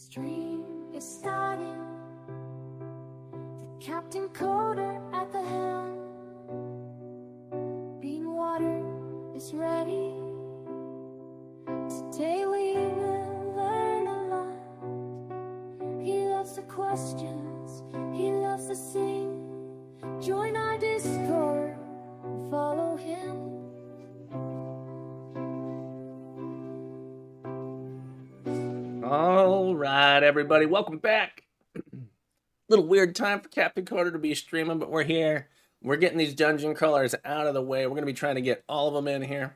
Stream is starting. The Captain Coder at the helm. Bean water is ready. Today we will learn a lot. He loves the questions, he loves to sing. Join our Discord and follow him. All right, everybody, welcome back. Little weird time for Captain Coder to be streaming, but we're here. We're getting these dungeon crawlers out of the way. We're going to be trying to get all of them in here.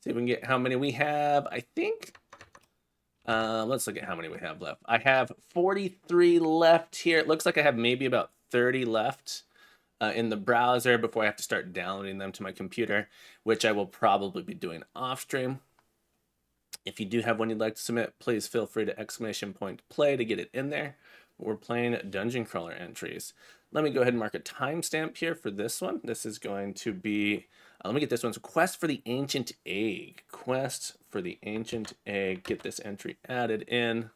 See if we can get how many we have. I think, let's look at how many we have left. I have 43 left here. It looks like I have maybe about 30 left in the browser before I have to start downloading them to my computer, which I will probably be doing off stream. If you do have one you'd like to submit, please feel free to !play to get it in there. We're playing dungeon crawler entries. Let me go ahead and mark a timestamp here for this one. This is going to be, let me get this one. So Quest for the Ancient Egg. Quest for the Ancient Egg. Get this entry added in.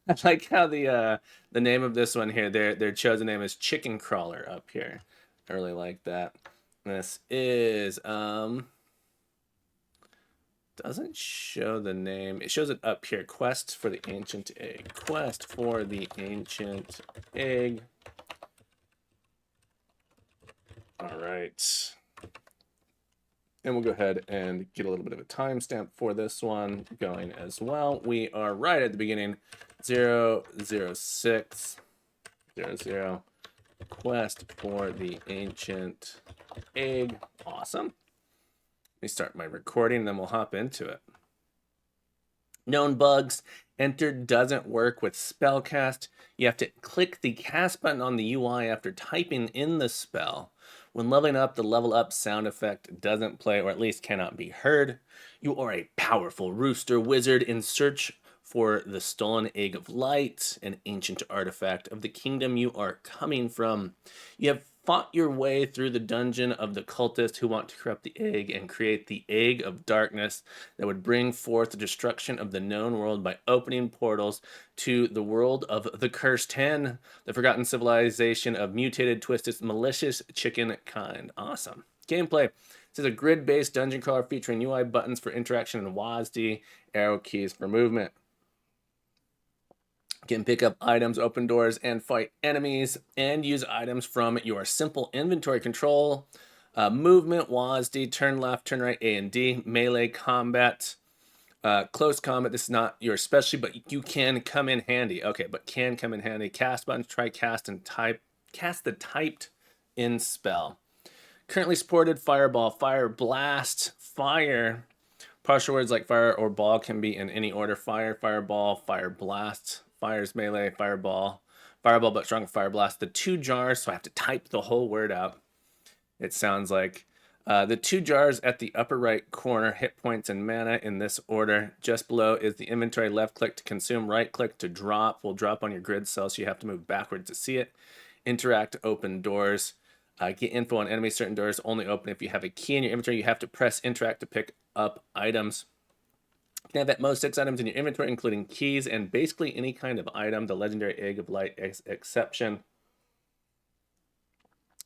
I like how the name of this one here, their chosen name is Chicken Crawler up here. I really like that. This is, doesn't show the name. It shows it up here. Quest for the Ancient Egg. Quest for the Ancient Egg. All right. And we'll go ahead and get a little bit of a timestamp for this one going as well. We are right at the beginning. 00600. Quest for the Ancient Egg. Awesome. Let me start my recording, and then we'll hop into it. Known bugs. Enter doesn't work with spellcast. You have to click the cast button on the UI after typing in the spell. When leveling up, the level up sound effect doesn't play, or at least cannot be heard. You are a powerful rooster wizard in search for the stolen Egg of Light, an ancient artifact of the kingdom you are coming from. You have fought your way through the dungeon of the cultists who want to corrupt the egg and create the Egg of Darkness that would bring forth the destruction of the known world by opening portals to the world of the Cursed Hen, the forgotten civilization of mutated, twisted, malicious chicken kind. Awesome. Gameplay. This is a grid-based dungeon crawler featuring UI buttons for interaction and WASD, arrow keys for movement. You can pick up items, open doors, and fight enemies, and use items from your simple inventory control. Movement, WASD, turn left, turn right, A and D, melee combat, close combat. This is not your specialty, but you can come in handy. Okay, but can come in handy. Cast buttons, try cast and type. Cast the typed in spell. Currently supported fireball, fire, blast, fire. Partial words like fire or ball can be in any order. Fire, fireball, fire, blast. Fire's melee, fireball but stronger, fire blast. The 2 jars, so I have to type the whole word out. It sounds like the 2 jars at the upper right corner, hit points and mana in this order. Just below is the inventory. Left click to consume, right click to drop. Will drop on your grid cell, so you have to move backwards to see it. Interact, open doors. Get info on enemies. Certain doors only open if you have a key in your inventory. You have to press interact to pick up items. You can have at most 6 items in your inventory, including keys and basically any kind of item, the legendary Egg of Light exception.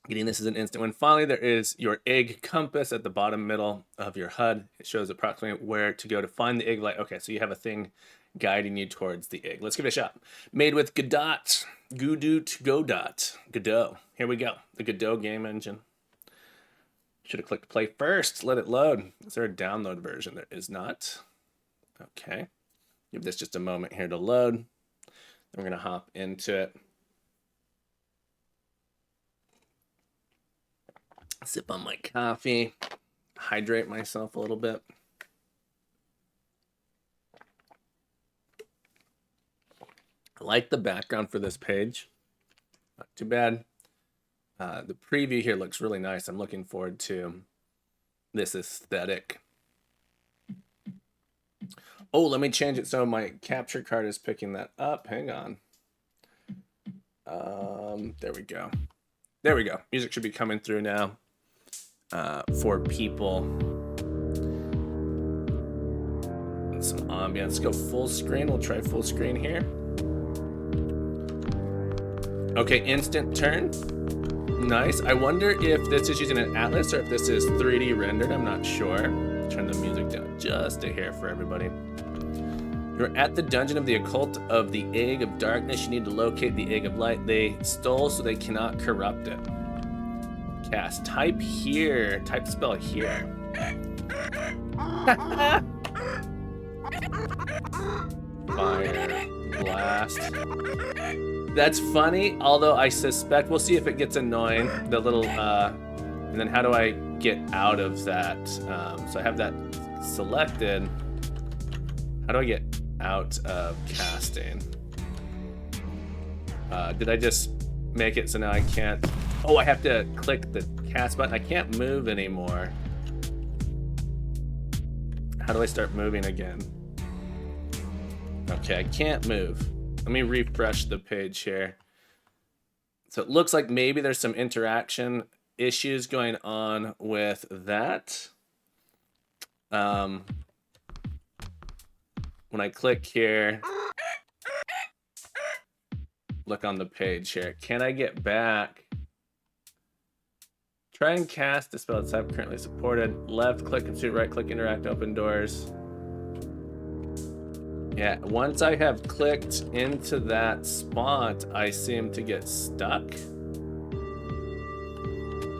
Getting this is an instant win. Finally, there is your egg compass at the bottom middle of your HUD. It shows approximately where to go to find the Egg of Light. Okay, so you have a thing guiding you towards the egg. Let's give it a shot. Made with Godot. Godot. Here we go. The Godot game engine. Should have clicked play first. Let it load. Is there a download version? There is not. Okay, give this just a moment here to load. Then we're going to hop into it. Sip on my coffee, hydrate myself a little bit. I like the background for this page. Not too bad. The preview here looks really nice. I'm looking forward to this aesthetic. Oh, let me change it so my capture card is picking that up. Hang on. There we go. There we go. Music should be coming through now for people want some ambience. Let's go full screen. We'll try full screen here. Okay, instant turn. Nice. I wonder if this is using an atlas or if this is 3D rendered. I'm not sure. Turn the music down just a hair for everybody. You're at the dungeon of the occult of the egg of darkness. You need to locate the egg of light. They stole so they cannot corrupt it. Cast. Type here. Type spell here. Fire. Blast. That's funny, although I suspect, we'll see if it gets annoying, the little, and then how do I get out of that? So I have that selected. How do I get out of casting? Did I just make it so now I can't? Oh, I have to click the cast button. I can't move anymore. How do I start moving again? Okay, I can't move. Let me refresh the page here. So it looks like maybe there's some interaction issues going on with that. When I click here, look on the page here. Can I get back? Try and cast a spell that's currently supported. Left click, consider right click, interact, open doors. Yeah, once I have clicked into that spot, I seem to get stuck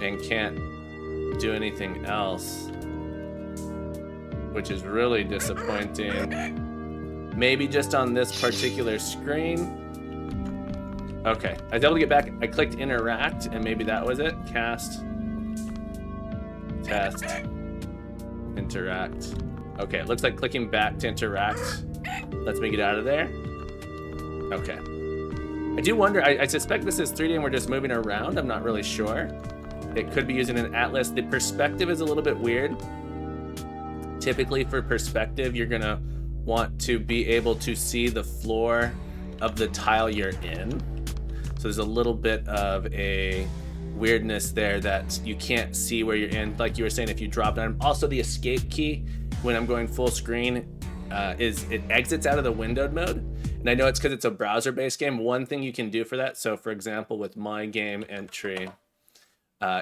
and can't do anything else, which is really disappointing. Maybe just on this particular screen. Okay, I was able to get back. I clicked interact and maybe that was it. Cast, test, interact. Okay, it looks like clicking back to interact lets me get out of there. Okay. I do wonder, I suspect this is 3D and we're just moving around. I'm not really sure. It could be using an atlas. The perspective is a little bit weird. Typically for perspective, you're gonna want to be able to see the floor of the tile you're in. So there's a little bit of a weirdness there that you can't see where you're in. Like you were saying, if you drop down. Also the escape key, when I'm going full screen, it exits out of the windowed mode. And I know it's because it's a browser-based game. One thing you can do for that, so for example, with my game entry,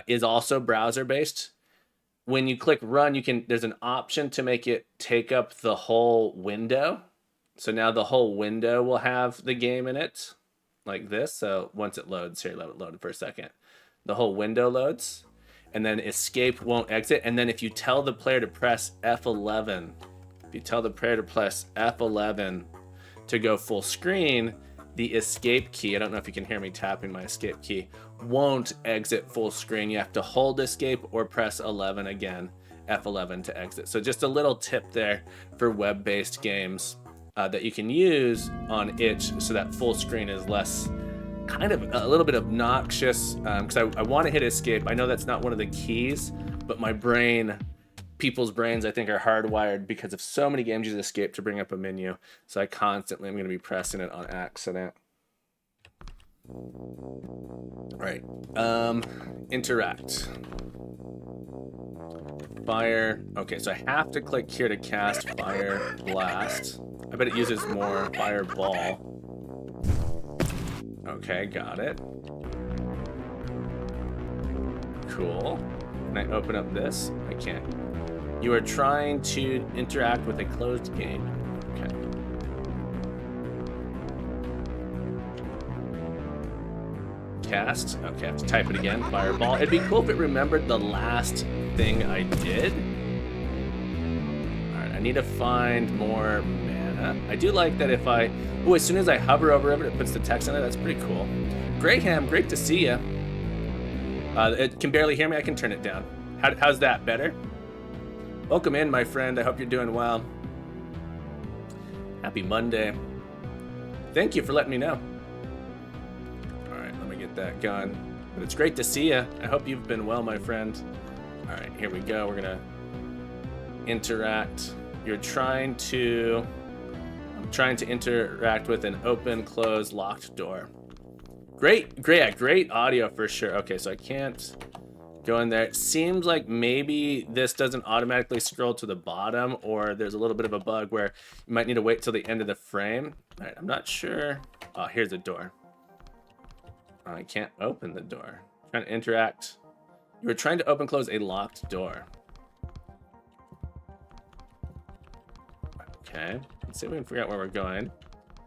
is also browser-based. When you click run, there's an option to make it take up the whole window. So now the whole window will have the game in it, like this. So once it loads, here, let it load for a second. The whole window loads, and then escape won't exit. And then if you tell the player to press F11, if you tell the player to press F11 to go full screen, the escape key, I don't know if you can hear me tapping my escape key, won't exit full screen. You have to hold escape or press 11 again, F11 to exit. So just a little tip there for web-based games that you can use on itch so that full screen is less, kind of a little bit obnoxious, because I want to hit escape. I know that's not one of the keys, but my brain, people's brains, I think, are hardwired because of so many games use escape to bring up a menu. So I constantly am going to be pressing it on accident. All right. Interact. Fire. Okay, so I have to click here to cast Fire Blast. I bet it uses more Fireball. Okay, got it. Cool. Can I open up this? I can't. You are trying to interact with a closed game. Okay. Cast. Okay, I have to type it again. Fireball. It'd be cool if it remembered the last thing I did. Alright, I need to find more mana. I do like that if I... Oh, as soon as I hover over it, it puts the text on it. That's pretty cool. Graham, great to see you. It can barely hear me. I can turn it down. How's that? Better? Welcome in, my friend. I hope you're doing well. Happy Monday. Thank you for letting me know. All right, let me get that going. But it's great to see you. I hope you've been well, my friend. All right, here we go. We're gonna interact. I'm trying to interact with an open, closed, locked door. Great audio for sure. Okay, so I can't Go in there. It seems like maybe this doesn't automatically scroll to the bottom, or there's a little bit of a bug where you might need to wait till the end of the frame. All right, I'm not sure. Oh, here's a door. Oh, I can't open the door. Trying to interact. You were trying to open close a locked door. Okay, let's see if we can figure out where we're going.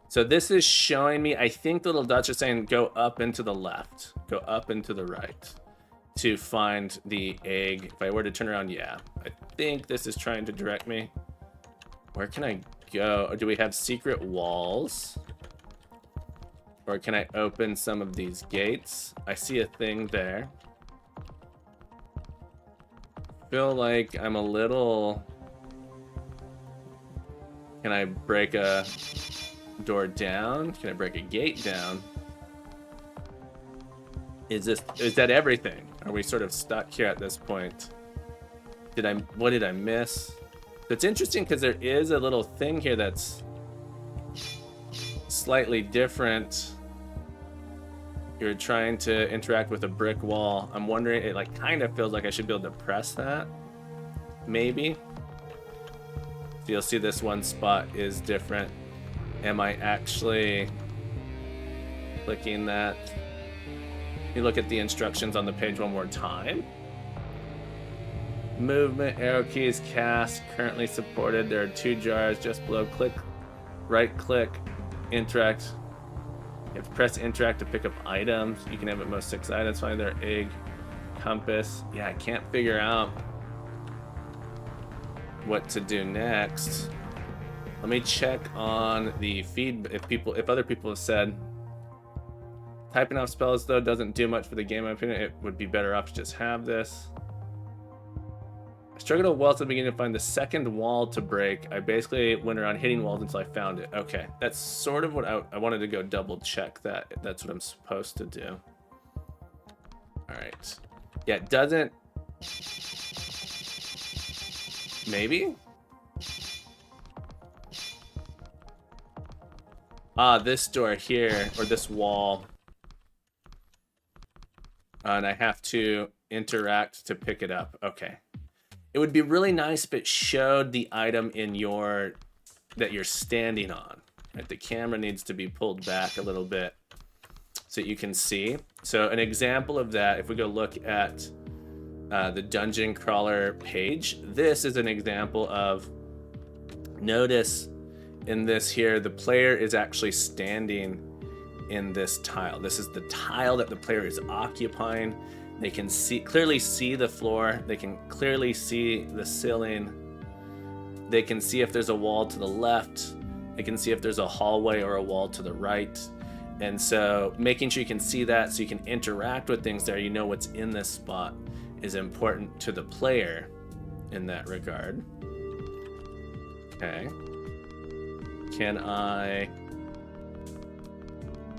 So this is showing me, I think the little dots are saying go up and to the left, go up and to the right to find the egg. If I were to turn around, yeah. I think this is trying to direct me. Where can I go? Or do we have secret walls? Or can I open some of these gates? I see a thing there. Feel like I'm a little... Can I break a door down? Can I break a gate down? Is that everything? Are we sort of stuck here at this point? What did I miss? It's interesting because there is a little thing here that's slightly different. You're trying to interact with a brick wall. I'm wondering, it like kind of feels like I should be able to press that. Maybe. So you'll see this one spot is different. Am I actually clicking that? You look at the instructions on the page one more time. Movement, arrow keys, cast, currently supported. There are 2 jars just below. Click, right click, interact. You have to press interact to pick up items. You can have at most 6 items. Find their egg, compass. Yeah, I can't figure out what to do next. Let me check on the feed if other people have said typing off spells though doesn't do much for the game. In my opinion, it would be better off to just have this. I struggled well at the beginning to find the second wall to break. I basically went around hitting walls until I found it. Okay, that's sort of what I wanted to go double check that. That's what I'm supposed to do. All right. Yeah, it doesn't. Maybe? Ah, this door here, or this wall. And I have to interact to pick it up. Okay. It would be really nice if it showed the item in that you're standing on. Right? The camera needs to be pulled back a little bit so you can see. So an example of that, if we go look at the dungeon crawler page, this is an example of, notice in this here, the player is actually standing in this tile. This is the tile that the player is occupying. They can clearly see the floor. They can clearly see the ceiling. They can see if there's a wall to the left. They can see if there's a hallway or a wall to the right. And so making sure you can see that so you can interact with things there, you know what's in this spot, is important to the player in that regard. Okay. Can I...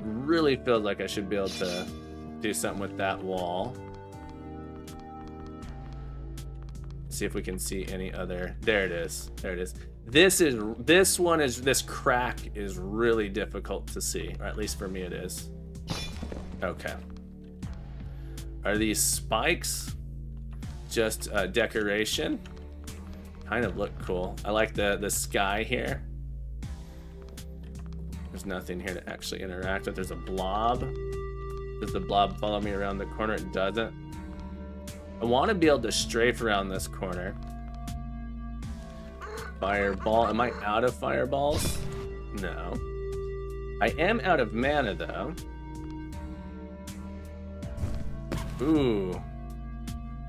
Really feels like I should be able to do something with that wall. See if we can see any other. There it is. There it is. This crack is really difficult to see, or at least for me it is. Okay. Are these spikes just decoration? Kind of look cool. I like the sky here. There's nothing here to actually interact with. There's a blob. Does the blob follow me around the corner? It doesn't. I want to be able to strafe around this corner. Fireball. Am I out of fireballs? No. I am out of mana, though. Ooh.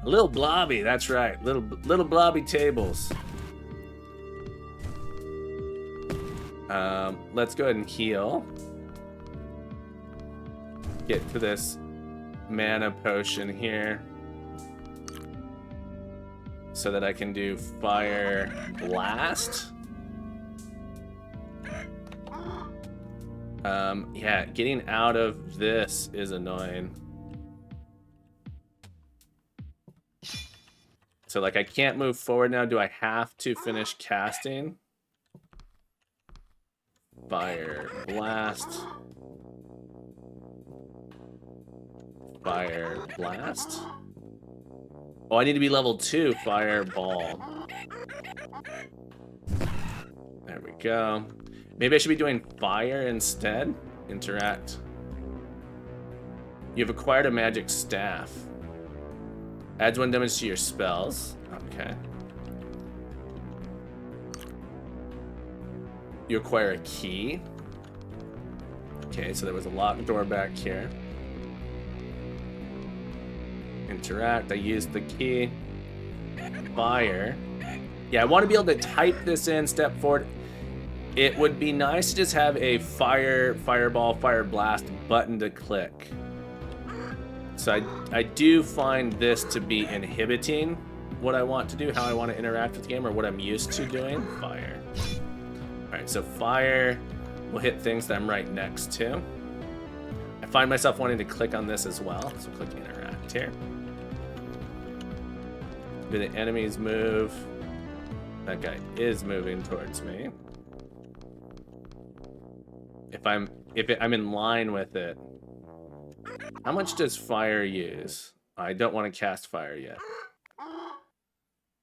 A little blobby, that's right. Little blobby tables. Let's go ahead and heal. Get to this mana potion here so that I can do fire blast. Yeah, getting out of this is annoying. So like I can't move forward now. Do I have to finish casting? Fire blast. Fire blast. Oh, I need to be level 2 fireball. There we go. Maybe I should be doing fire instead. Interact. You've acquired a magic staff. Adds 1 damage to your spells. Okay. You acquire a key. Okay, so there was a locked door back here. Interact. I used the key. Fire. Yeah, I want to be able to type this in, step forward. It would be nice to just have a fireball, fire blast button to click. So I do find this to be inhibiting what I want to do, how I want to interact with the game, or what I'm used to doing. Fire. All right, so fire will hit things that I'm right next to. I find myself wanting to click on this as well, so click interact here. Do the enemies move? That guy is moving towards me. If I'm in line with it. How much does fire use? I don't want to cast fire yet.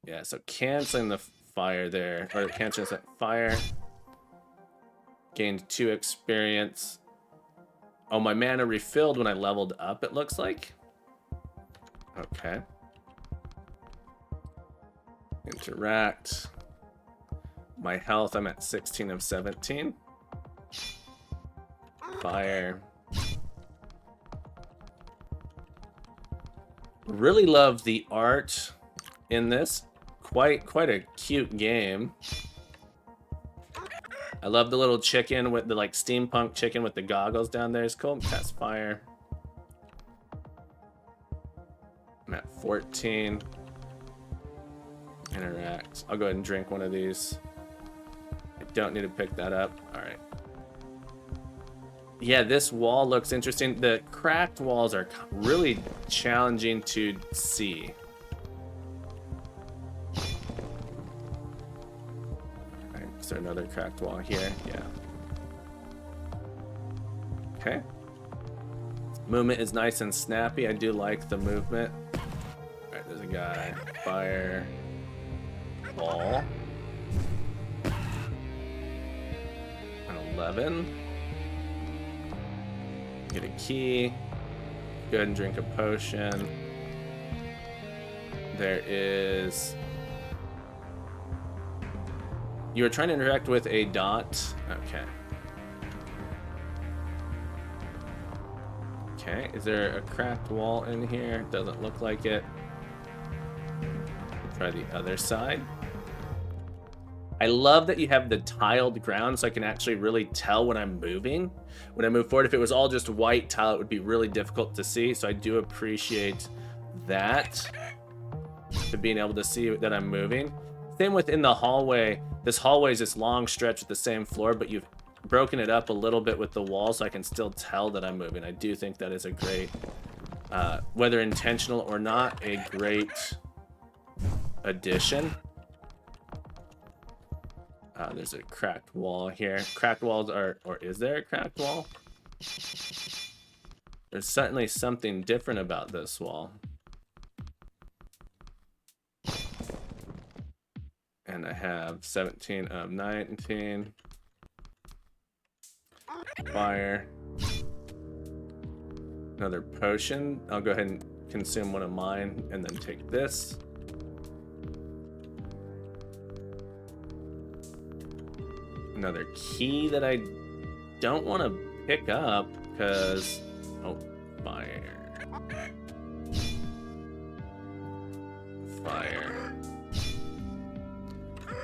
Yeah, so canceling the fire there, or canceling that fire. Gained 2 experience. Oh, my mana refilled when I leveled up, it looks like. Okay. Interact. My health, I'm at 16 of 17. Fire. Really love the art in this. Quite a cute game. I love the little chicken with the like steampunk chicken with the goggles down there. It's cool. Cast fire. I'm at 14. Interact. I'll go ahead and drink one of these. I don't need to pick that up. All right. Yeah, this wall looks interesting. The cracked walls are really challenging to see. All right, is there another cracked wall here? Yeah. Okay. Movement is nice and snappy. I do like the movement. All right, there's a guy. Fire. Ball. An 11. Get a key. Go ahead and drink a potion. There is... You are trying to interact with a dot. Okay. Okay, is there a cracked wall in here? Doesn't look like it. Try the other side. I love that you have the tiled ground so I can actually really tell when I'm moving. When I move forward, if it was all just white tile, it would be really difficult to see. So I do appreciate that, to being able to see that I'm moving. Same within the hallway. This hallway is this long stretch with the same floor, but you've broken it up a little bit with the wall so I can still tell that I'm moving. I do think that is a great, whether intentional or not, a great addition. There's a cracked wall here. Cracked walls are, or is there a cracked wall? There's certainly something different about this wall. And I have 17 of 19. Fire. Another potion. I'll go ahead and consume one of mine and then take this. Another key that I don't want to pick up because... Oh, fire. Fire.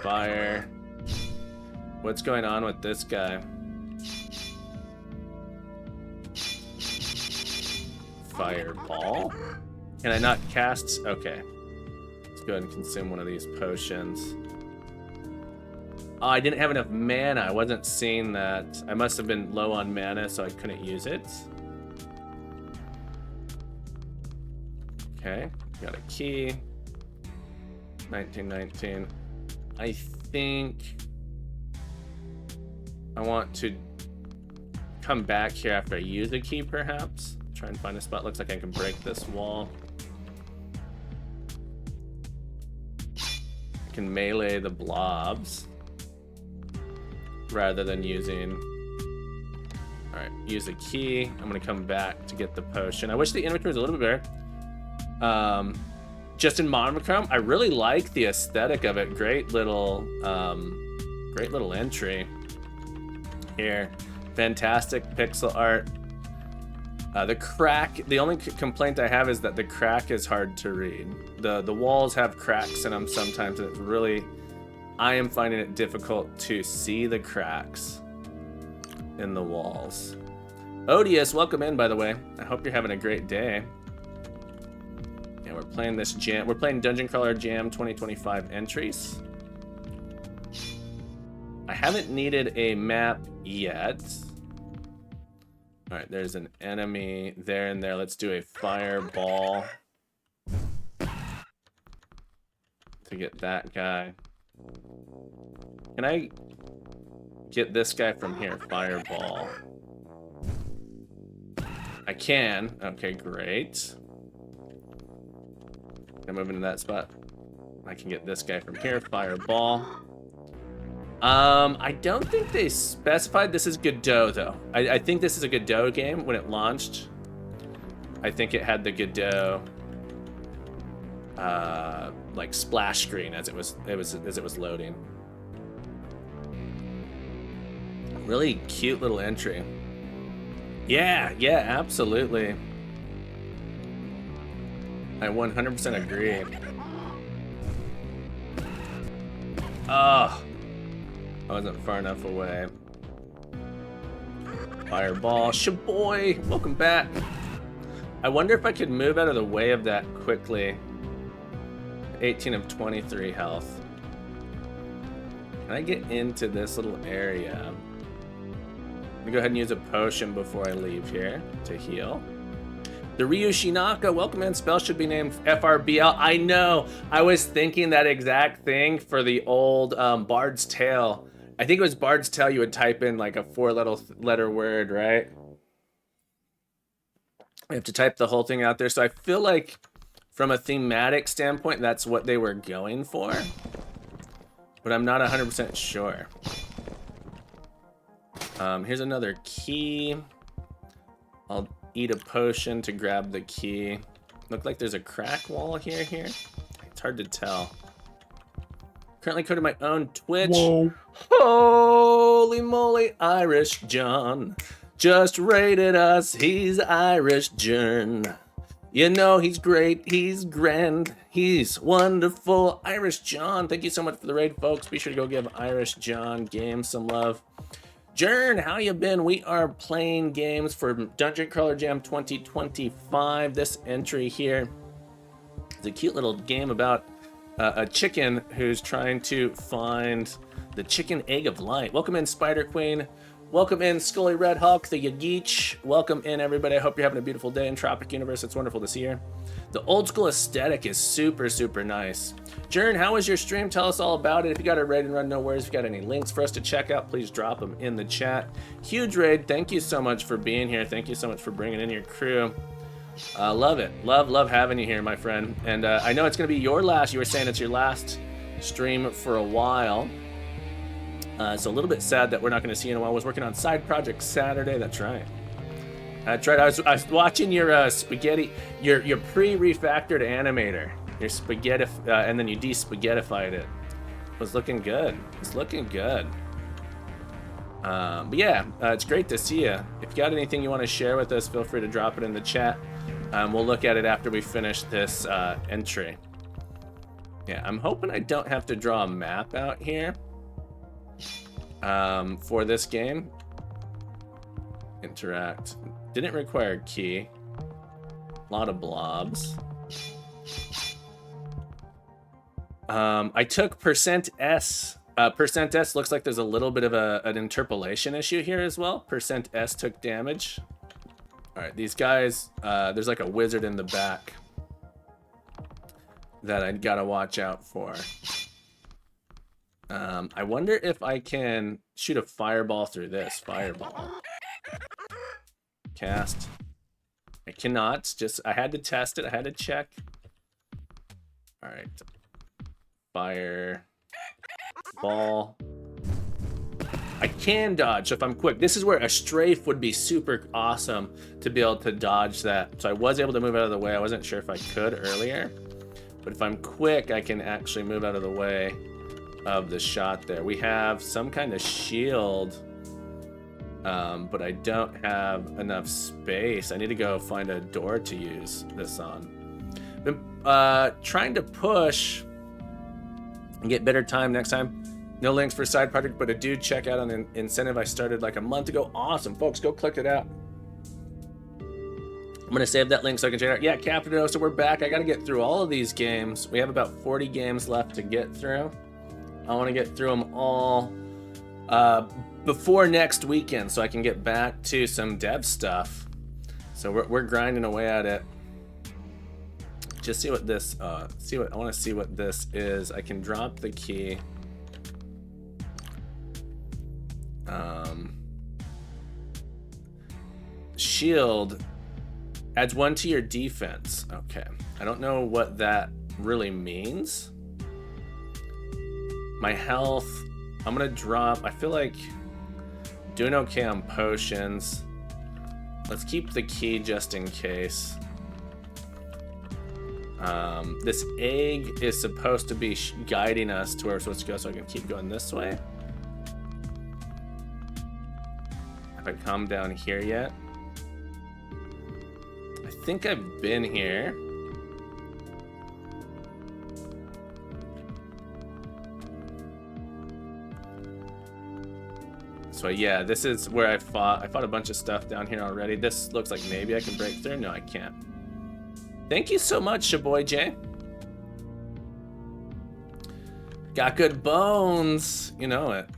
Fire. What's going on with this guy? Fireball? Can I not cast? Okay. Let's go ahead and consume one of these potions. Oh, I didn't have enough mana. I wasn't seeing that. I must have been low on mana, so I couldn't use it. Okay, got a key. 1919. I think I want to come back here after I use a key, perhaps. Try and find a spot. Looks like I can break this wall. can melee the blobs rather than using. All right, use a key. I'm gonna come back to get the potion. I wish the inventory was a little bit better. Just in monochrome, I really like the aesthetic of it. Great little entry here. Fantastic pixel art. The crack, the only complaint I have is that the crack is hard to read. The walls have cracks in them sometimes, and it's really, I am finding it difficult to see the cracks in the walls. Odious, welcome in, by the way. I hope you're having a great day. Yeah, we're playing this jam. We're playing Dungeon Crawler Jam 2025 entries. I haven't needed a map yet. All right, there's an enemy there and there. Let's do a fireball to get that guy. Can I get this guy from here? Fireball. I can. Okay, great. I'm moving to that spot. I can get this guy from here. Fireball. I don't think they specified this is Godot though. I think this is a Godot game when it launched. I think it had the Godot like splash screen as it was loading. Really cute little entry. Yeah, absolutely. I 100% agree. Oh, I wasn't far enough away. Fireball, shaboy, welcome back. I wonder if I could move out of the way of that quickly. 18 of 23 health. Can I get into this little area? I'm gonna go ahead and use a potion before I leave here to heal. The Ryu Shinaka, welcome in. Spell should be named FRBL. I know. I was thinking that exact thing for the old Bard's Tale. I think it was Bard's Tale. You would type in like a 4-letter word, right? I have to type the whole thing out there. So I feel like from a thematic standpoint, that's what they were going for. But I'm not 100% sure. Here's another key. I'll eat a potion to grab the key. Look like there's a crack wall here. It's hard to tell. Currently coding my own Twitch. Whoa. Holy moly, Irish John just rated us. He's Irish John. You know he's great, he's grand, he's wonderful. Irish John, thank you so much for the raid, folks. Be sure to go give Irish John Games some love. Jern, how you been? We are playing games for Dungeon Crawler Jam 2025. This entry here is a cute little game about a chicken who's trying to find the chicken egg of light. Welcome in, Spider Queen. Welcome in, Scully Red Hulk, the Yageech. Welcome in, everybody. I hope you're having a beautiful day in Tropic Universe. It's wonderful to see you. The old school aesthetic is super, super nice. Jern, how was your stream? Tell us all about it. If you got a raid and run, no worries. If you got any links for us to check out, please drop them in the chat. Huge raid. Thank you so much for being here. Thank you so much for bringing in your crew. Love it. Love having you here, my friend. And I know it's going to be your last. You were saying it's your last stream for a while. So a little bit sad that we're not going to see you in a while. I was working on side project Saturday. That's right. That's right. I was watching your spaghetti, your pre-refactored animator, your spaghetti, and then you de-spaghettified it. It was looking good. It's looking good. But yeah, it's great to see you. If you got anything you want to share with us, feel free to drop it in the chat. We'll look at it after we finish this entry. Yeah, I'm hoping I don't have to draw a map out here for this game. Interact. Didn't require a key. A lot of blobs. I took %S. %S looks like there's a little bit of an interpolation issue here as well. %S took damage. All right, these guys, there's like a wizard in the back that I gotta watch out for. I wonder if I can shoot a fireball through this. Fireball. Cast. I cannot. Just, I had to test it. I had to check. All right. Fire ball. I can dodge if I'm quick. This is where a strafe would be super awesome to be able to dodge that. So I was able to move out of the way. I wasn't sure if I could earlier. But if I'm quick, I can actually move out of the way of the shot there. We have some kind of shield, but I don't have enough space. I need to go find a door to use this on. Been trying to push and get better time next time. No links for side project, but I do check out on an incentive I started like a month ago. Awesome, folks, go click it out. I'm gonna save that link so I can check it out. Yeah, Captain O, so we're back. I gotta get through all of these games. We have about 40 games left to get through. I wanna get through them all before next weekend so I can get back to some dev stuff. So we're grinding away at it. Just see what this, I wanna see what this is. I can drop the key. Shield adds 1 to your defense. Okay, I don't know what that really means. My health, I'm gonna drop. I feel like doing okay on potions. Let's keep the key just in case. This egg is supposed to be guiding us to where we're supposed to go, so I can keep going this way. Have I come down here yet? I think I've been here. So yeah, this is where I fought a bunch of stuff down here already. This looks like maybe I can break through. No, I can't. Thank you so much, Shaboy J. Got good bones. You know it.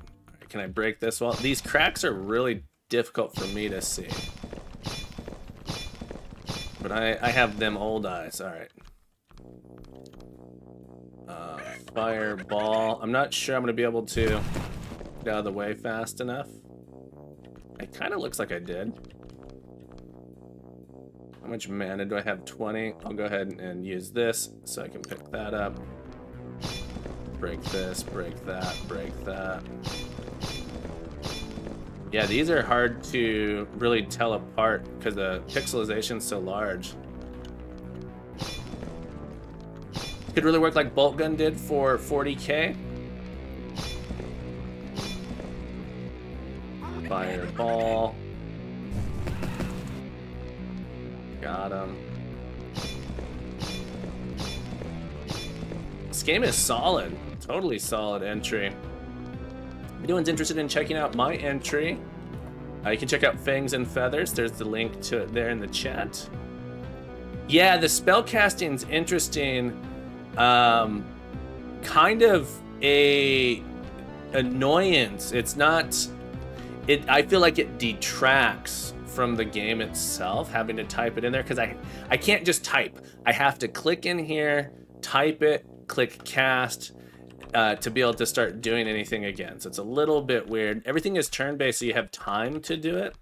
Can I break this wall? These cracks are really difficult for me to see. But I have them old eyes. All right. Fireball. I'm not sure I'm going to be able to get out of the way fast enough. It kind of looks like I did. How much mana do I have? 20. I'll go ahead and use this so I can pick that up. Break this, break that, break that. Yeah, these are hard to really tell apart because the pixelization's so large. Could really work like Bolt Gun did for 40k. Fireball. Got him. This game is solid. Totally solid entry. If anyone's interested in checking out my entry, you can check out Fangs and Feathers. There's the link to it there in the chat. Yeah, the spellcasting's interesting. Kind of a annoyance. It's not. I feel like it detracts from the game itself, having to type it in there, because I can't just type. I have to click in here, type it, click cast. To be able to start doing anything again. So it's a little bit weird. Everything is turn-based, so you have time to do it,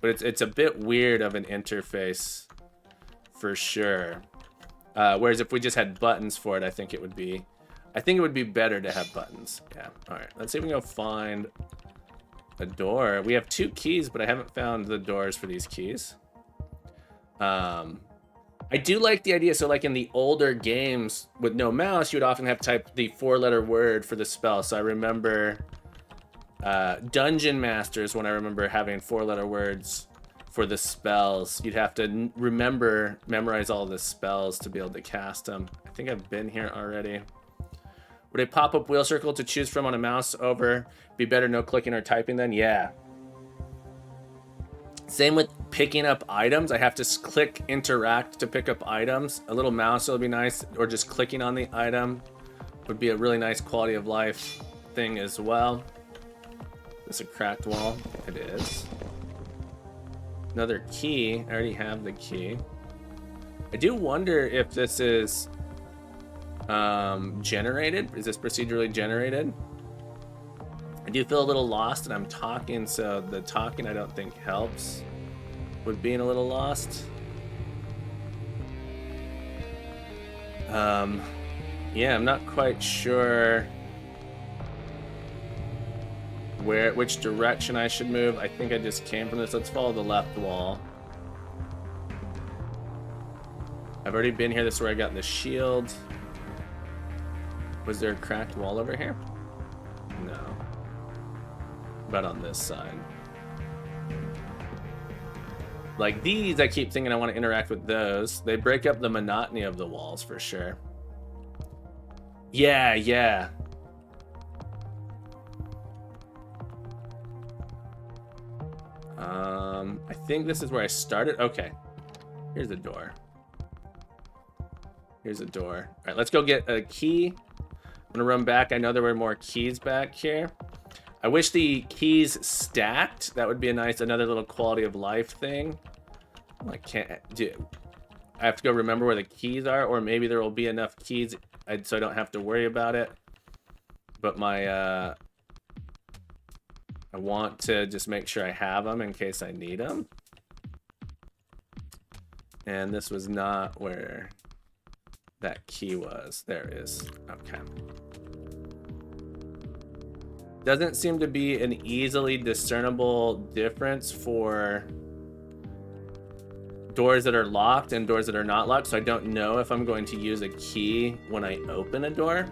but it's a bit weird of an interface for sure. Whereas if we just had buttons for it, I think it would be better to have buttons. Yeah. All right. Let's see if we can go find a door. We have 2 keys, but I haven't found the doors for these keys. I do like the idea. So like in the older games with no mouse, you would often have to type the 4-letter word for the spell. So I remember Dungeon Masters, when I remember having 4-letter words for the spells. You'd have to memorize all the spells to be able to cast them. I think I've been here already. Would a pop-up wheel circle to choose from on a mouse over be better no clicking or typing then? Yeah. Same with picking up items. I have to click interact to pick up items. A little mouse will be nice, or just clicking on the item would be a really nice quality of life thing as well. Is this a cracked wall? It is. Another key. I already have the key. I do wonder if this is generated. Is this procedurally generated? I do feel a little lost, and I'm talking, so the talking I don't think helps with being a little lost. Yeah, I'm not quite sure which direction I should move. I think I just came from this. Let's follow the left wall. I've already been here. This is where I got the shield. Was there a cracked wall over here? No. But on this side. Like these, I keep thinking I want to interact with those. They break up the monotony of the walls for sure. Yeah, yeah. I think this is where I started. Okay. Here's a door. Here's a door. All right, let's go get a key. I'm gonna run back. I know there were more keys back here. I wish the keys stacked. That would be a nice, another little quality of life thing. I can't do. I have to go remember where the keys are, or maybe there will be enough keys so I don't have to worry about it. But my I want to just make sure I have them in case I need them. And this was not where that key was. There it is. Okay. Doesn't seem to be an easily discernible difference for doors that are locked and doors that are not locked, so I don't know if I'm going to use a key when I open a door.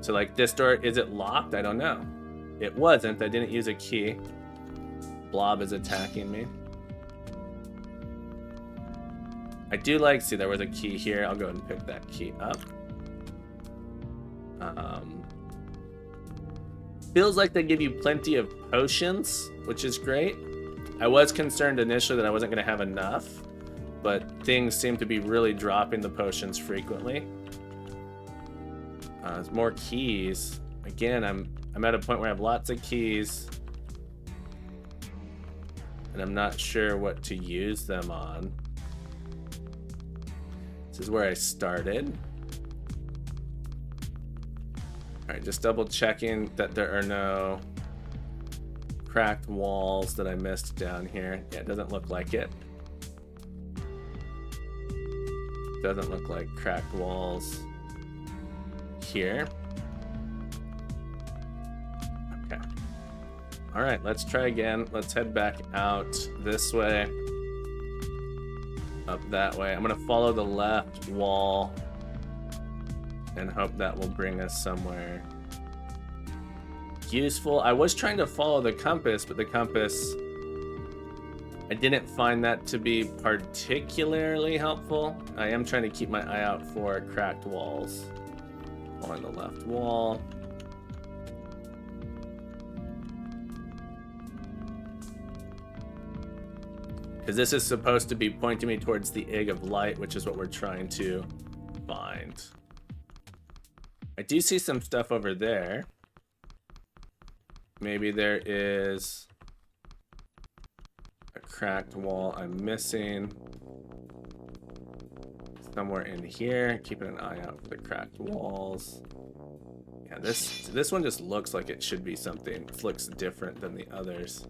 So like this door, is it locked? I don't know. It wasn't. I didn't use a key. Blob is attacking me. I do like, see there was a key here. I'll go ahead and pick that key up. Feels like they give you plenty of potions, which is great. I was concerned initially that I wasn't going to have enough, but things seem to be really dropping the potions frequently. There's more keys. Again, I'm at a point where I have lots of keys, and I'm not sure what to use them on. This is where I started. All right, just double checking that there are no cracked walls that I missed down here. Yeah, it doesn't look like it. Doesn't look like cracked walls here. Okay. All right, let's try again. Let's head back out this way. Up that way. I'm gonna follow the left wall and hope that will bring us somewhere useful. I was trying to follow the compass, but the compass, I didn't find that to be particularly helpful. I am trying to keep my eye out for cracked walls. On the left wall. Because this is supposed to be pointing me towards the egg of light, which is what we're trying to find. I do see some stuff over there. Maybe there is a cracked wall I'm missing. Somewhere in here, keeping an eye out for the cracked walls. Yeah, this one just looks like it should be something. It looks different than the others.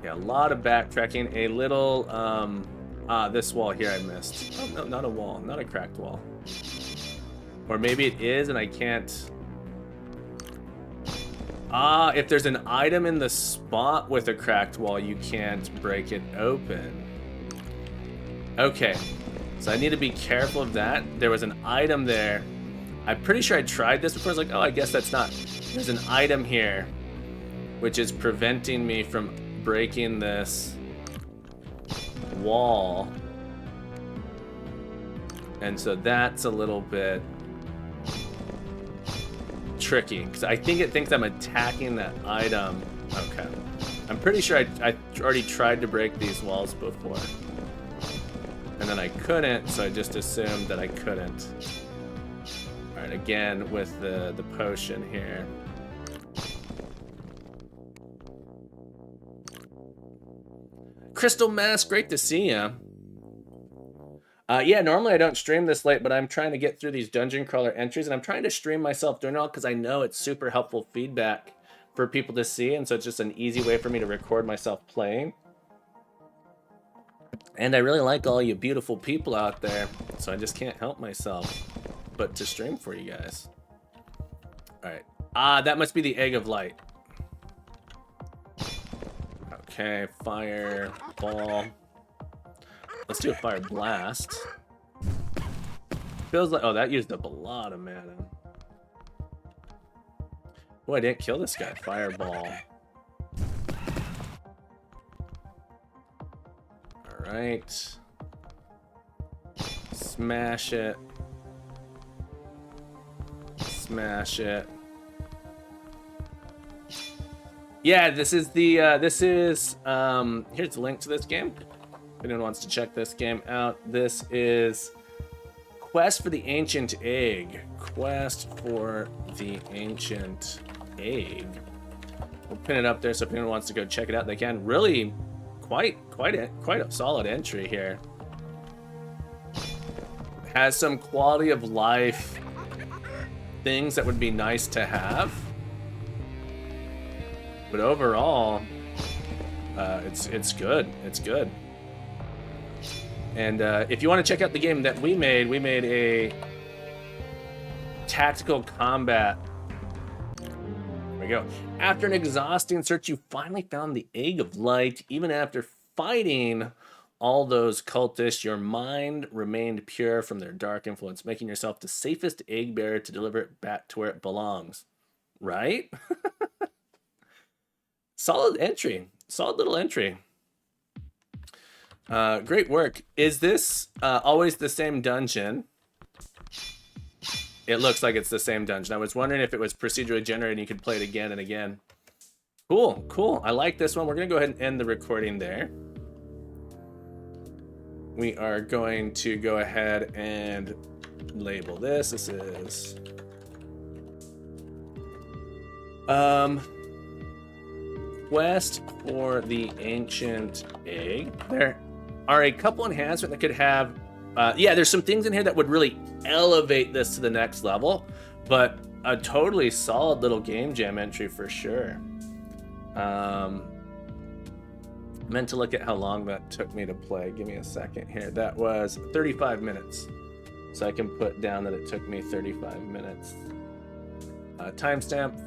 Yeah, a lot of backtracking. A little, this wall here I missed. Oh, no, not a wall, not a cracked wall. Or maybe it is and I can't. If there's an item in the spot with a cracked wall, you can't break it open. Okay, so I need to be careful of that. There was an item there. I'm pretty sure I tried this before. I was like, oh, I guess that's not. There's an item here, which is preventing me from breaking this wall. And so that's a little bit tricky, because I think it thinks I'm attacking that item. Okay. I'm pretty sure I already tried to break these walls before. And then I couldn't, so I just assumed that I couldn't. Alright, again with the potion here. Crystal Mask, great to see you. Yeah, normally I don't stream this late, but I'm trying to get through these dungeon crawler entries, and I'm trying to stream myself doing it all because I know it's super helpful feedback for people to see, and so it's just an easy way for me to record myself playing. And I really like all you beautiful people out there, so I just can't help myself but to stream for you guys. All right. Ah, that must be the Egg of Light. Okay, fireball. Let's do a fire blast. Feels like, oh, that used up a lot of mana. Oh, I didn't kill this guy. Fireball. All right. Smash it. Smash it. Yeah, this is the, here's the link to this game. If anyone wants to check this game out, this is Quest for the Ancient Egg. Quest for the Ancient Egg. We'll pin it up there so if anyone wants to go check it out, they can. Really quite a solid entry here. Has some quality of life things that would be nice to have. But overall, it's good. It's good. And if you want to check out the game that we made a tactical combat. There we go. After an exhausting search, you finally found the Egg of Light. Even after fighting all those cultists, your mind remained pure from their dark influence, making yourself the safest egg bearer to deliver it back to where it belongs. Right? Solid entry. Solid little entry. Great work. Is this always the same dungeon? It looks like it's the same dungeon. I was wondering if it was procedurally generated and you could play it again and again. Cool, cool. I like this one. We're going to go ahead and end the recording there. We are going to go ahead and label this. This is... Quest for the Ancient Egg. There are a couple enhancements that could have... yeah, there's some things in here that would really elevate this to the next level, but a totally solid little game jam entry for sure. Meant to look at how long that took me to play. Give me a second here. That was 35 minutes. So I can put down that it took me 35 minutes. Timestamp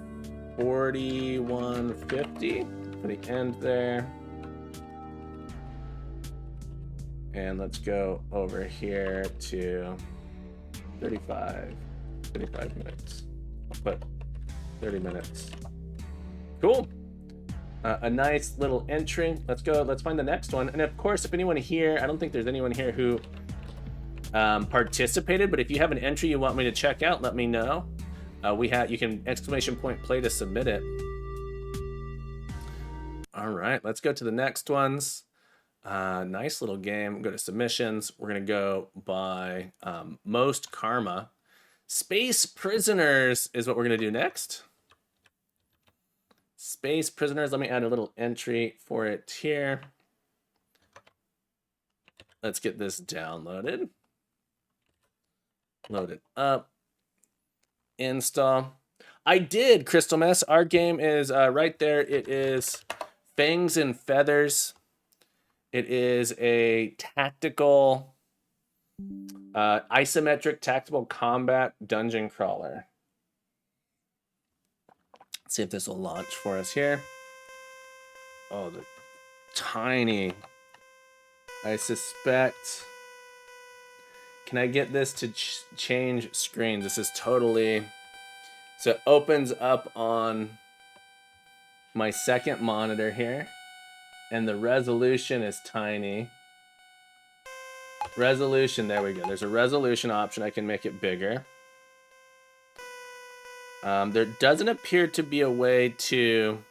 4150 for the end there. And let's go over here to 35 minutes. I'll put 30 minutes. Cool. A nice little entry. Let's go. Let's find the next one. And of course, if anyone here, I don't think there's anyone here who participated, but if you have an entry you want me to check out, let me know. You can !play to submit it. All right, let's go to the next ones. Nice little game. Go to submissions. We're gonna go by most karma. Space Prisoners is what we're gonna do next. Space Prisoners. Let me add a little entry for it here. Let's get this downloaded. Load it up. Install. I did, Crystal Mess. Our game is right there. It is Fangs and Feathers. It is a tactical, isometric tactical combat dungeon crawler. Let's see if this will launch for us here. Oh, the tiny. I suspect. Can I get this to change screens? This is totally. So it opens up on my second monitor here. And the resolution is tiny. Resolution, there we go. There's a resolution option. I can make it bigger. There doesn't appear to be a way to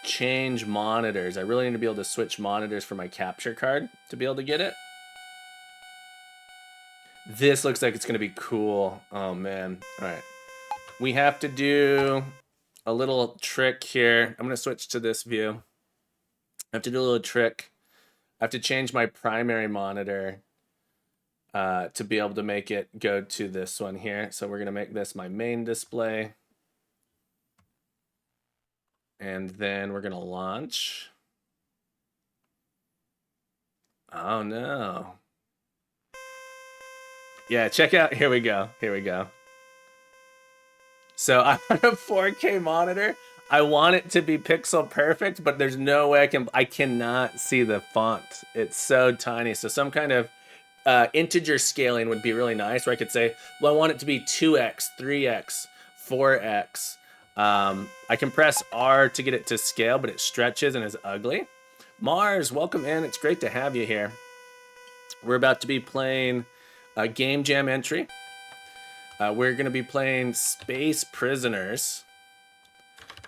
change monitors. I really need to be able to switch monitors for my capture card to be able to get it. This looks like it's going to be cool. Oh, man. All right. We have to do a little trick here. I'm going to switch to this view. I have to do a little trick. I have to change my primary monitor to be able to make it go to this one here. So we're going to make this my main display. And then we're going to launch. Oh no. Yeah, check out. Here we go. Here we go. So I'm on a 4K monitor. I want it to be pixel perfect, but there's no way I cannot see the font. It's so tiny. So some kind of integer scaling would be really nice, where I could say, well, I want it to be 2x, 3x, 4x. I can press R to get it to scale, but it stretches and is ugly. Mars, welcome in. It's great to have you here. We're about to be playing a Game Jam entry. We're going to be playing Space Prisoners.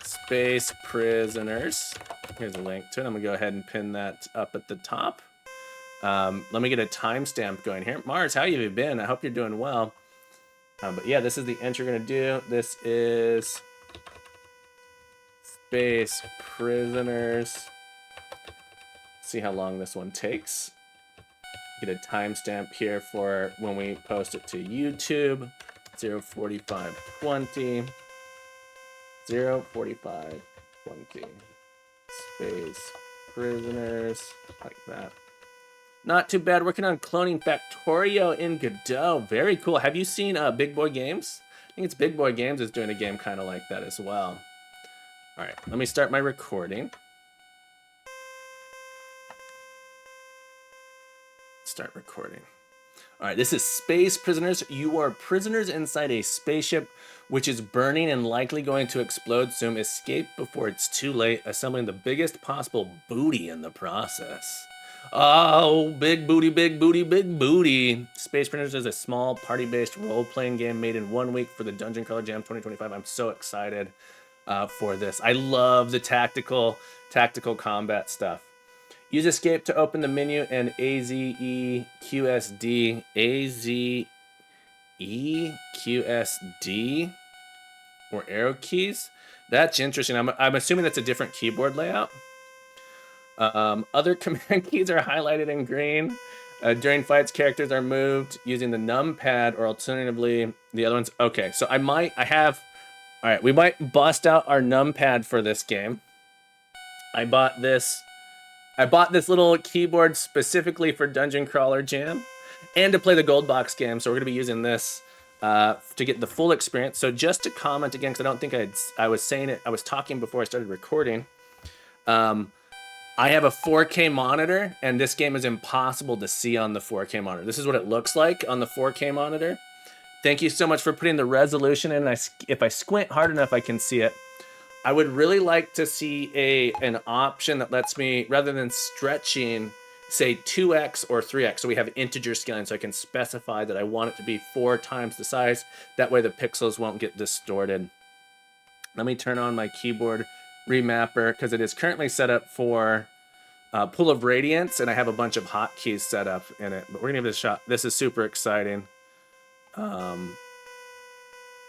Space Prisoners. Here's a link to it. I'm going to go ahead and pin that up at the top. Let me get a timestamp going here. Mars, how have you been? I hope you're doing well. But yeah, this is the entry we're going to do. This is Space Prisoners. See how long this one takes. Get a timestamp here for when we post it to YouTube. 04520. 04520. Space Prisoners. Like that. Not too bad. Working on cloning Factorio in Godot. Very cool. Have you seen Big Boy Games? I think it's Big Boy Games is doing a game kind of like that as well. All right, let me start my recording. Start recording. All right, this is Space Prisoners. You are prisoners inside a spaceship which is burning and likely going to explode soon. Escape before it's too late, assembling the biggest possible booty in the process. Oh, big booty, big booty, big booty. Space Prisoners is a small party-based role-playing game made in 1 week for the Dungeon Crawler Jam 2025. I'm so excited for this. I love the tactical combat stuff. Use escape to open the menu and AZEQSD. AZEQSD or arrow keys. That's interesting. I'm assuming that's a different keyboard layout. Other command keys are highlighted in green. During fights, characters are moved using the numpad or alternatively the other ones. Okay, so all right, we might bust out our numpad for this game. I bought this little keyboard specifically for Dungeon Crawler Jam and to play the Gold Box game. So we're going to be using this to get the full experience. So just to comment again, because I don't think I was saying it, I was talking before I started recording. I have a 4K monitor, and this game is impossible to see on the 4K monitor. This is what it looks like on the 4K monitor. Thank you so much for putting the resolution in. If I squint hard enough, I can see it. I would really like to see an option that lets me, rather than stretching, say 2x or 3x, so we have integer scaling, so I can specify that I want it to be 4 times the size. That way the pixels won't get distorted. Let me turn on my keyboard remapper, because it is currently set up for Pool of Radiance, and I have a bunch of hotkeys set up in it. But we're going to give this a shot. This is super exciting.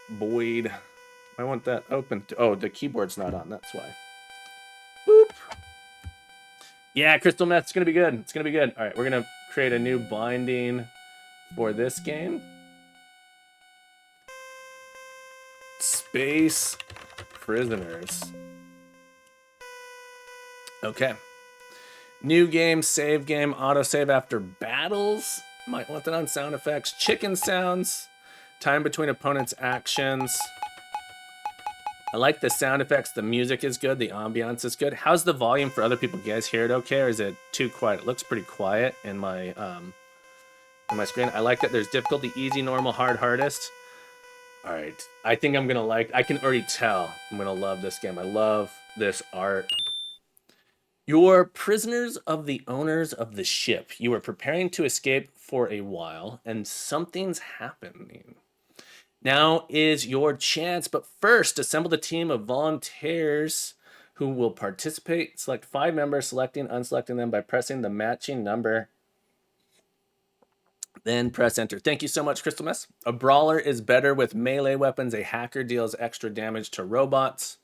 Boyd. I want that open. Oh, the keyboard's not on. That's why. Boop. Yeah, Crystal Meth. It's going to be good. It's going to be good. All right, we're going to create a new binding for this game. Space Prisoners. Okay. New game, save game, autosave after battles. Might want that on sound effects. Chicken sounds. Time between opponents' actions. I like the sound effects. The music is good. The ambiance is good. How's the volume for other people? You guys hear it okay, or is it too quiet? It looks pretty quiet in my screen. I like that there's difficulty, easy, normal, hard, hardest. All right. I think I'm going to I can already tell I'm going to love this game. I love this art. You're prisoners of the owners of the ship. You are preparing to escape for a while, and something's happening. Now is your chance, but first, assemble the team of volunteers who will participate. Select 5 members, selecting, unselecting them by pressing the matching number. Then press enter. Thank you so much, Crystal Mess. A brawler is better with melee weapons. A hacker deals extra damage to robots.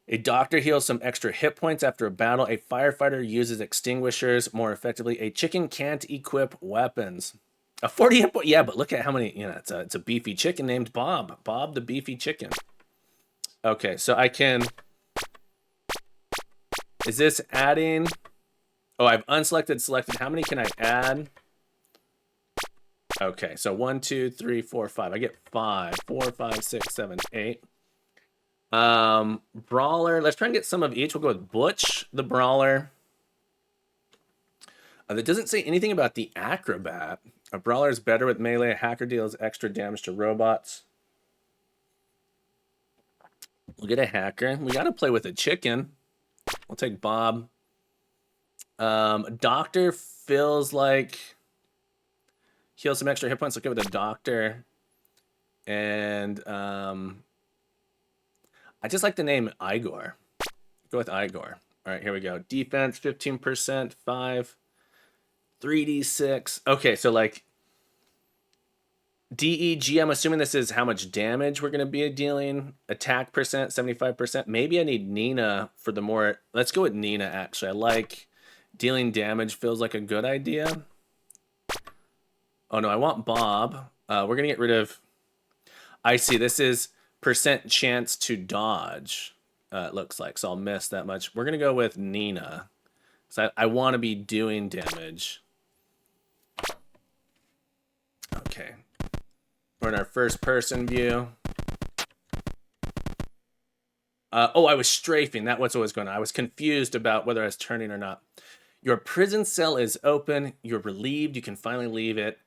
A doctor heals some extra hit points after a battle. A firefighter uses extinguishers more effectively. A chicken can't equip weapons. A 40 hit point. Yeah, but look at how many, it's a beefy chicken named Bob. Bob the beefy chicken. Okay, so I can, is this adding Oh, I've unselected, selected. How many can I add? Okay, so 1, 2, 3, 4, 5. I get 5. 4, 5, 6, 7, 8. Brawler. Let's try and get some of each. We'll go with Butch, the Brawler. That doesn't say anything about the Acrobat. A Brawler is better with melee. A hacker deals extra damage to robots. We'll get a hacker. We got to play with a chicken. We'll take Bob. Doctor feels like heal some extra hit points. Let's go with a doctor. And I just like the name Igor. Go with Igor. All right, here we go. Defense 15%, 5, 3d6. Okay, so like DEG, I'm assuming this is how much damage we're going to be dealing. Attack percent, 75%. Maybe I need Nina for the more... Let's go with Nina, actually. I like dealing damage. Feels like a good idea. Oh, no, I want Bob. We're going to get rid of... I see. This is percent chance to dodge, it looks like. So I'll miss that much. We're going to go with Nina. So I want to be doing damage. Okay. We're in our first person view. Oh, I was strafing. That was what was going on. I was confused about whether I was turning or not. Your prison cell is open. You're relieved. You can finally leave it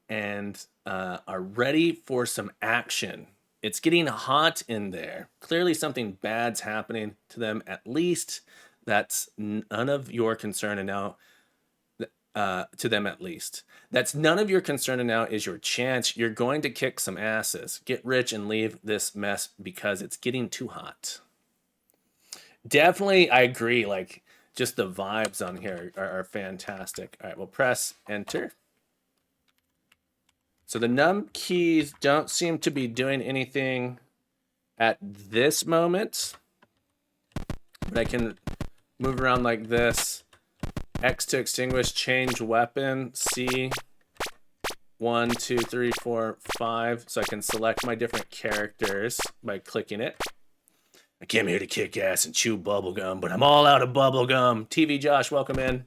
and are ready for some action. It's getting hot in there. Clearly something bad's happening to them. At least that's none of your concern. And now... to them at least. That's none of your concern, and now is your chance. You're going to kick some asses. Get rich and leave this mess because it's getting too hot. Definitely, I agree. Like, just the vibes on here are fantastic. All right, we'll press enter. So the num keys don't seem to be doing anything at this moment. But I can move around like this. X to extinguish, change weapon, C, 1, 2, 3, 4, 5. So I can select my different characters by clicking it. I came here to kick ass and chew bubblegum, but I'm all out of bubblegum. TV Josh, welcome in.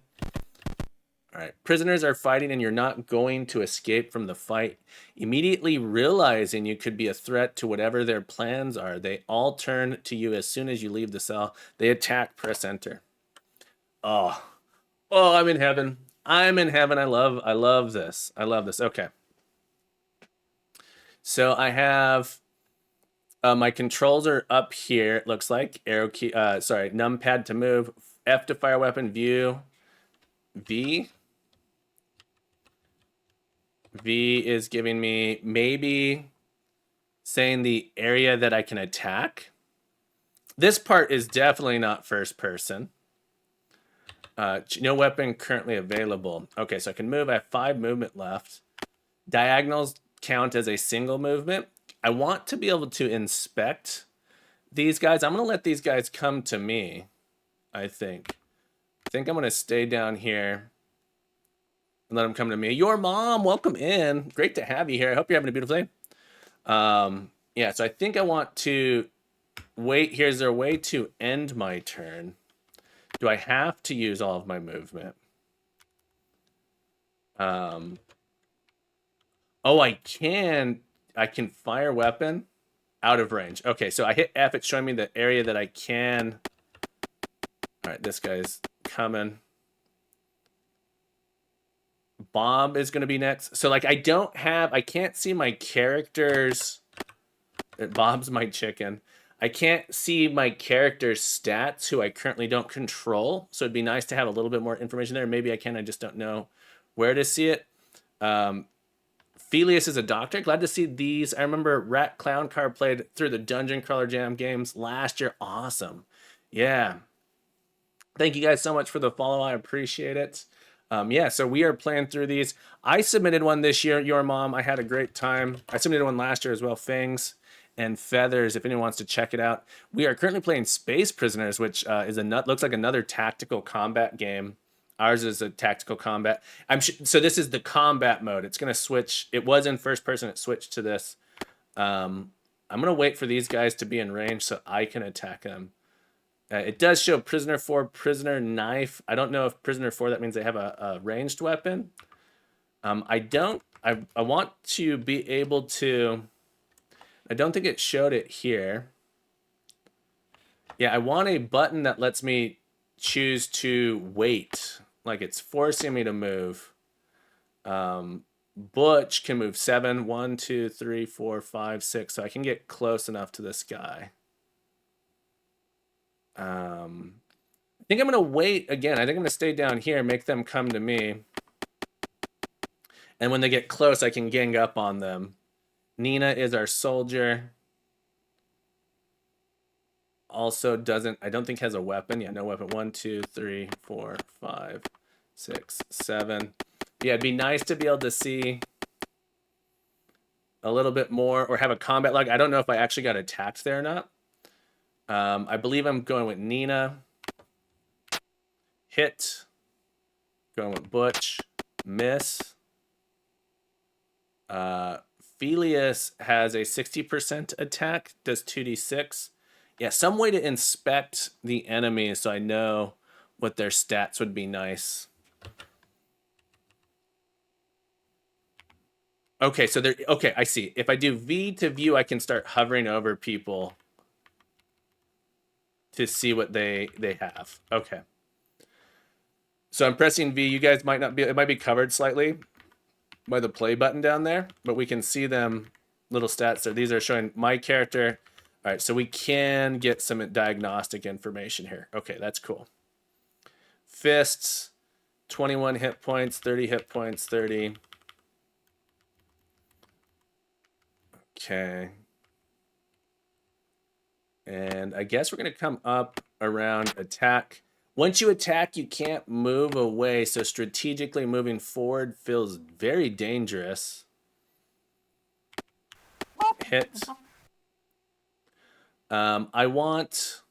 All right, prisoners are fighting and you're not going to escape from the fight. Immediately realizing you could be a threat to whatever their plans are, they all turn to you as soon as you leave the cell. They attack, press enter. Oh, I'm in heaven. I'm in heaven. I love this. I love this. Okay. So I have my controls are up here. It looks like arrow key. Sorry, numpad to move. F to fire weapon. View. V. V is giving me maybe saying the area that I can attack. This part is definitely not first person. No weapon currently available. Okay, so I can move. I have 5 movement left. Diagonals count as a single movement. I want to be able to inspect these guys. I'm going to let these guys come to me, I think. I'm going to stay down here and let them come to me. Your mom, welcome in. Great to have you here. I hope you're having a beautiful day. Yeah, so I think I want to wait. Here's their way to end my turn. Do I have to use all of my movement? Oh, I can fire weapon out of range. Okay, so I hit F. It's showing me the area that I can. All right, this guy's coming. Bob is going to be next. So, like, I can't see my characters. Bob's my chicken. I can't see my character's stats, who I currently don't control. So it'd be nice to have a little bit more information there. Maybe I can. I just don't know where to see it. Felius is a doctor. Glad to see these. I remember Rat Clown Car played through the Dungeon Crawler Jam games last year. Awesome. Yeah. Thank you guys so much for the follow. I appreciate it. Yeah, so we are playing through these. I submitted one this year, Your Mom. I had a great time. I submitted one last year as well, Fangs and Feathers, if anyone wants to check it out. We are currently playing Space Prisoners, which looks like another tactical combat game. Ours is a tactical combat. So this is the combat mode. It's going to switch. It was in first person. It switched to this. I'm going to wait for these guys to be in range so I can attack them. It does show prisoner 4, prisoner knife. I don't know if prisoner 4, that means they have a ranged weapon. I want to be able to, I don't think it showed it here. Yeah, I want a button that lets me choose to wait. Like it's forcing me to move. Butch can move 7, 1, 2, 3, 4, 5, 6. So I can get close enough to this guy. I think I'm going to wait again. I think I'm going to stay down here, make them come to me. And when they get close, I can gang up on them. Nina is our soldier. Also doesn't, I don't think has a weapon. Yeah, no weapon. 1, 2, 3, 4, 5, 6, 7. Yeah, it'd be nice to be able to see a little bit more or have a combat log. I don't know if I actually got attacked there or not. I believe I'm going with Nina. Hit. Going with Butch. Miss. Felius has a 60% attack, does 2d6. Yeah, some way to inspect the enemy so I know what their stats would be nice. Okay, so they're okay, I see. If I do V to view, I can start hovering over people to see what they have. Okay. So I'm pressing V. You guys might not be, it might be covered slightly by the play button down there, but we can see them little stats there. These are showing my character. All right, so we can get some diagnostic information here. Okay, that's cool. Fists, 21 hit points, 30 hit points, 30. Okay. And I guess we're going to come up around attack. Once you attack, you can't move away, so strategically moving forward feels very dangerous. Hit. I want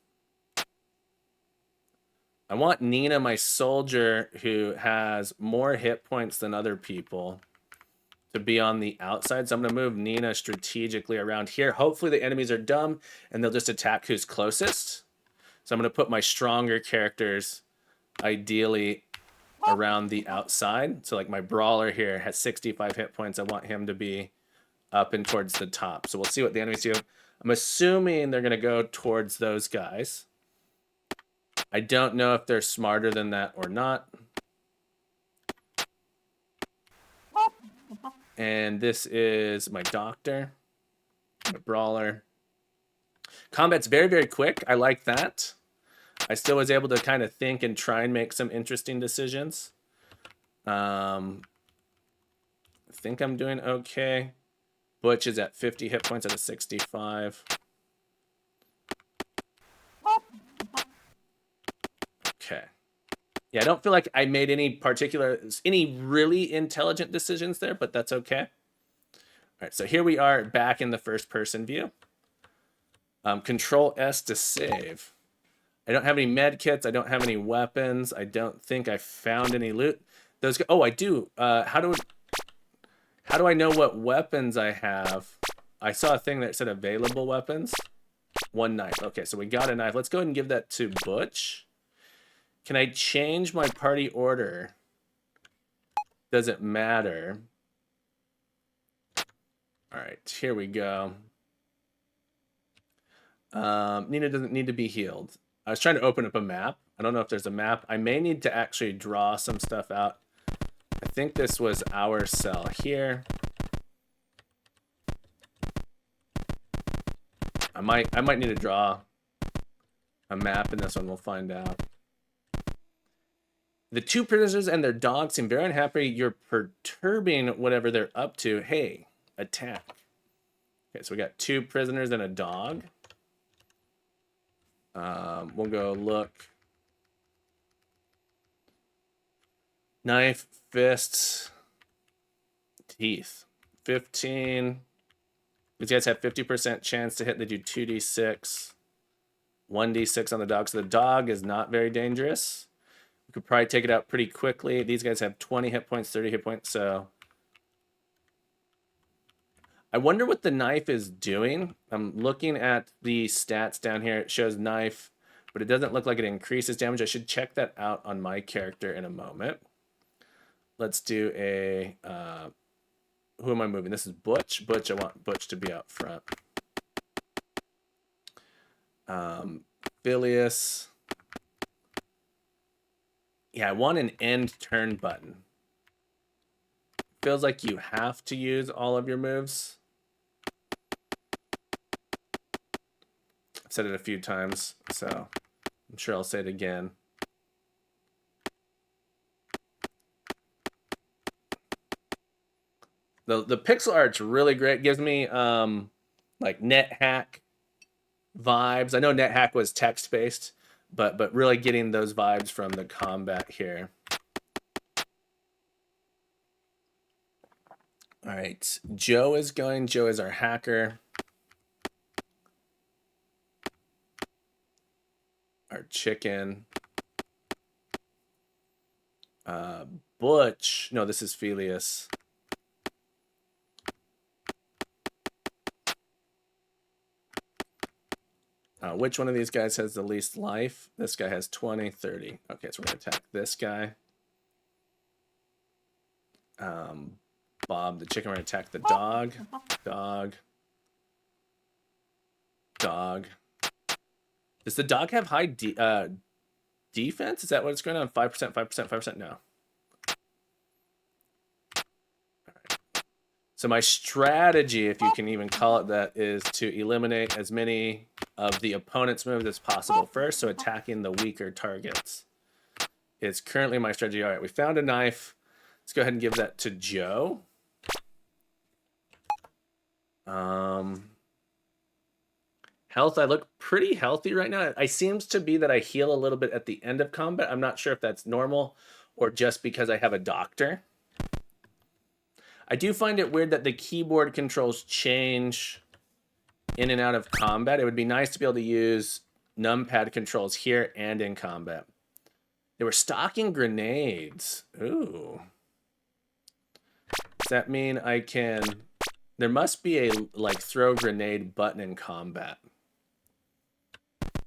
Nina, my soldier, who has more hit points than other people, to be on the outside. So I'm going to move Nina strategically around here. Hopefully the enemies are dumb and they'll just attack who's closest. So I'm going to put my stronger characters ideally around the outside. So like my brawler here has 65 hit points. I want him to be up and towards the top. So we'll see what the enemies do. I'm assuming they're going to go towards those guys. I don't know if they're smarter than that or not. And this is my doctor, my brawler. Combat's very, very quick. I like that. I still was able to kind of think and try and make some interesting decisions. I think I'm doing okay. Butch is at 50 hit points out of 65. Okay. Yeah, I don't feel like I made any really intelligent decisions there, but that's okay. All right, so here we are back in the first person view. Control S to save. I don't have any med kits. I don't have any weapons. I don't think I found any loot. Oh, I do. How do I know what weapons I have? I saw a thing that said available weapons. 1 knife. Okay, so we got a knife. Let's go ahead and give that to Butch. Can I change my party order? Does it matter? All right, here we go. Nina doesn't need to be healed. I was trying to open up a map. I don't know if there's a map. I may need to actually draw some stuff out. I think this was our cell here. I might need to draw a map in this one. We'll find out. The 2 prisoners and their dog seem very unhappy. You're perturbing whatever they're up to. Hey, attack. Okay, so we got 2 prisoners and a dog. We'll go look. Knife, fists, teeth. 15. These guys have 50% chance to hit. They do 2d6. 1d6 on the dog. So the dog is not very dangerous. We could probably take it out pretty quickly. These guys have 20 hit points, 30 hit points. So I wonder what the knife is doing. I'm looking at the stats down here. It shows knife, but but it doesn't look like it increases damage. I should check that out on my character in a moment. Let's do a, who am I moving? This is Butch. Butch, I want Butch to be out front. Phileas. Yeah, I want an end turn button. Feels like you have to use all of your moves. I've said it a few times, so I'm sure I'll say it again. The pixel art's really great. Gives me like NetHack vibes. I know NetHack was text-based, but really getting those vibes from the combat here. All right, Joe is going. Joe is our hacker. Our chicken. Butch. No, this is Phileas. Which one of these guys has the least life? This guy has 20, 30. Okay, so we're going to attack this guy. Bob, the chicken, we're going to attack the dog. Dog. Dog. Does the dog have high defense? Is that what it's going on? 5%, 5%, 5%? No. So my strategy, if you can even call it that, is to eliminate as many of the opponent's moves as possible first, so attacking the weaker targets. It's currently my strategy. All right, we found a knife. Let's go ahead and give that to Joe. Health, I look pretty healthy right now. It seems to be that I heal a little bit at the end of combat. I'm not sure if that's normal or just because I have a doctor. I do find it weird that the keyboard controls change in and out of combat. It would be nice to be able to use numpad controls here and in combat. They were stocking grenades. Ooh. Does that mean I can... There must be a, like, throw grenade button in combat.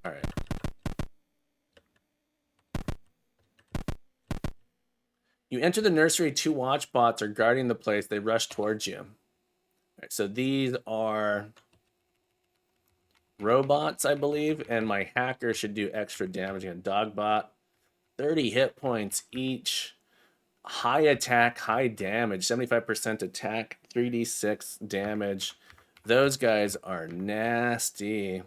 All right. You enter the nursery, 2 watch bots are guarding the place. They rush towards you. All right, so these are robots, I believe, and my hacker should do extra damage. Again, dog bot, 30 hit points each. High attack, high damage, 75% attack, 3d6 damage. Those guys are nasty.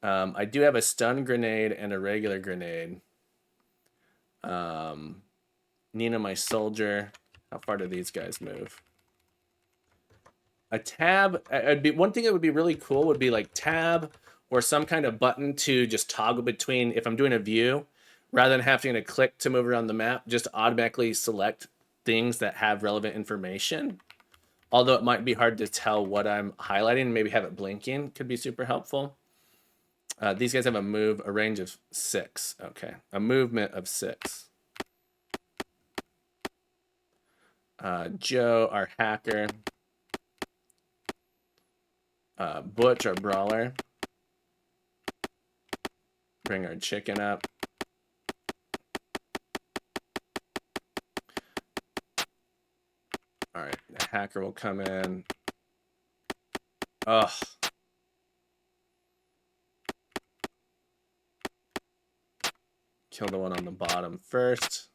I do have a stun grenade and a regular grenade. Nina, my soldier. How far do these guys move? A tab. One thing that would be really cool would be like tab or some kind of button to just toggle between, if I'm doing a view, rather than having to click to move around the map, just automatically select things that have relevant information. Although it might be hard to tell what I'm highlighting, maybe have it blinking could be super helpful. These guys have a range of 6. Okay, a movement of 6. Joe, our hacker. Butch, our brawler. Bring our chicken up. All right, the hacker will come in. Ugh. Kill the one on the bottom first.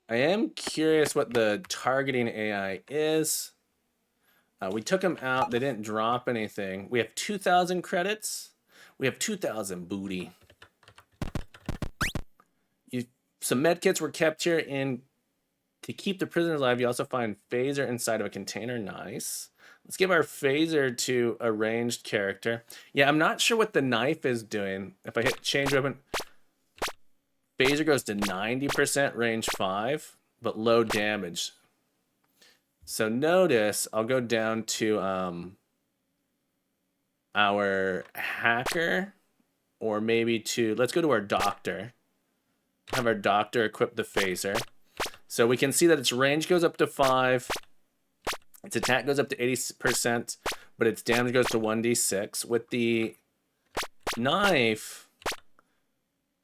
I am curious what the targeting AI is. We took them out. They didn't drop anything. We have 2,000 credits. We have 2,000 booty. Some medkits were kept here to keep the prisoners alive. You also find phaser inside of a container. Nice. Let's give our phaser to a ranged character. Yeah, I'm not sure what the knife is doing. If I hit change weapon, phaser goes to 90% range 5, but low damage. So notice, I'll go down to our hacker, or maybe let's go to our doctor. Have our doctor equip the phaser. So we can see that its range goes up to 5, Its attack goes up to 80%, but its damage goes to 1d6. With the knife,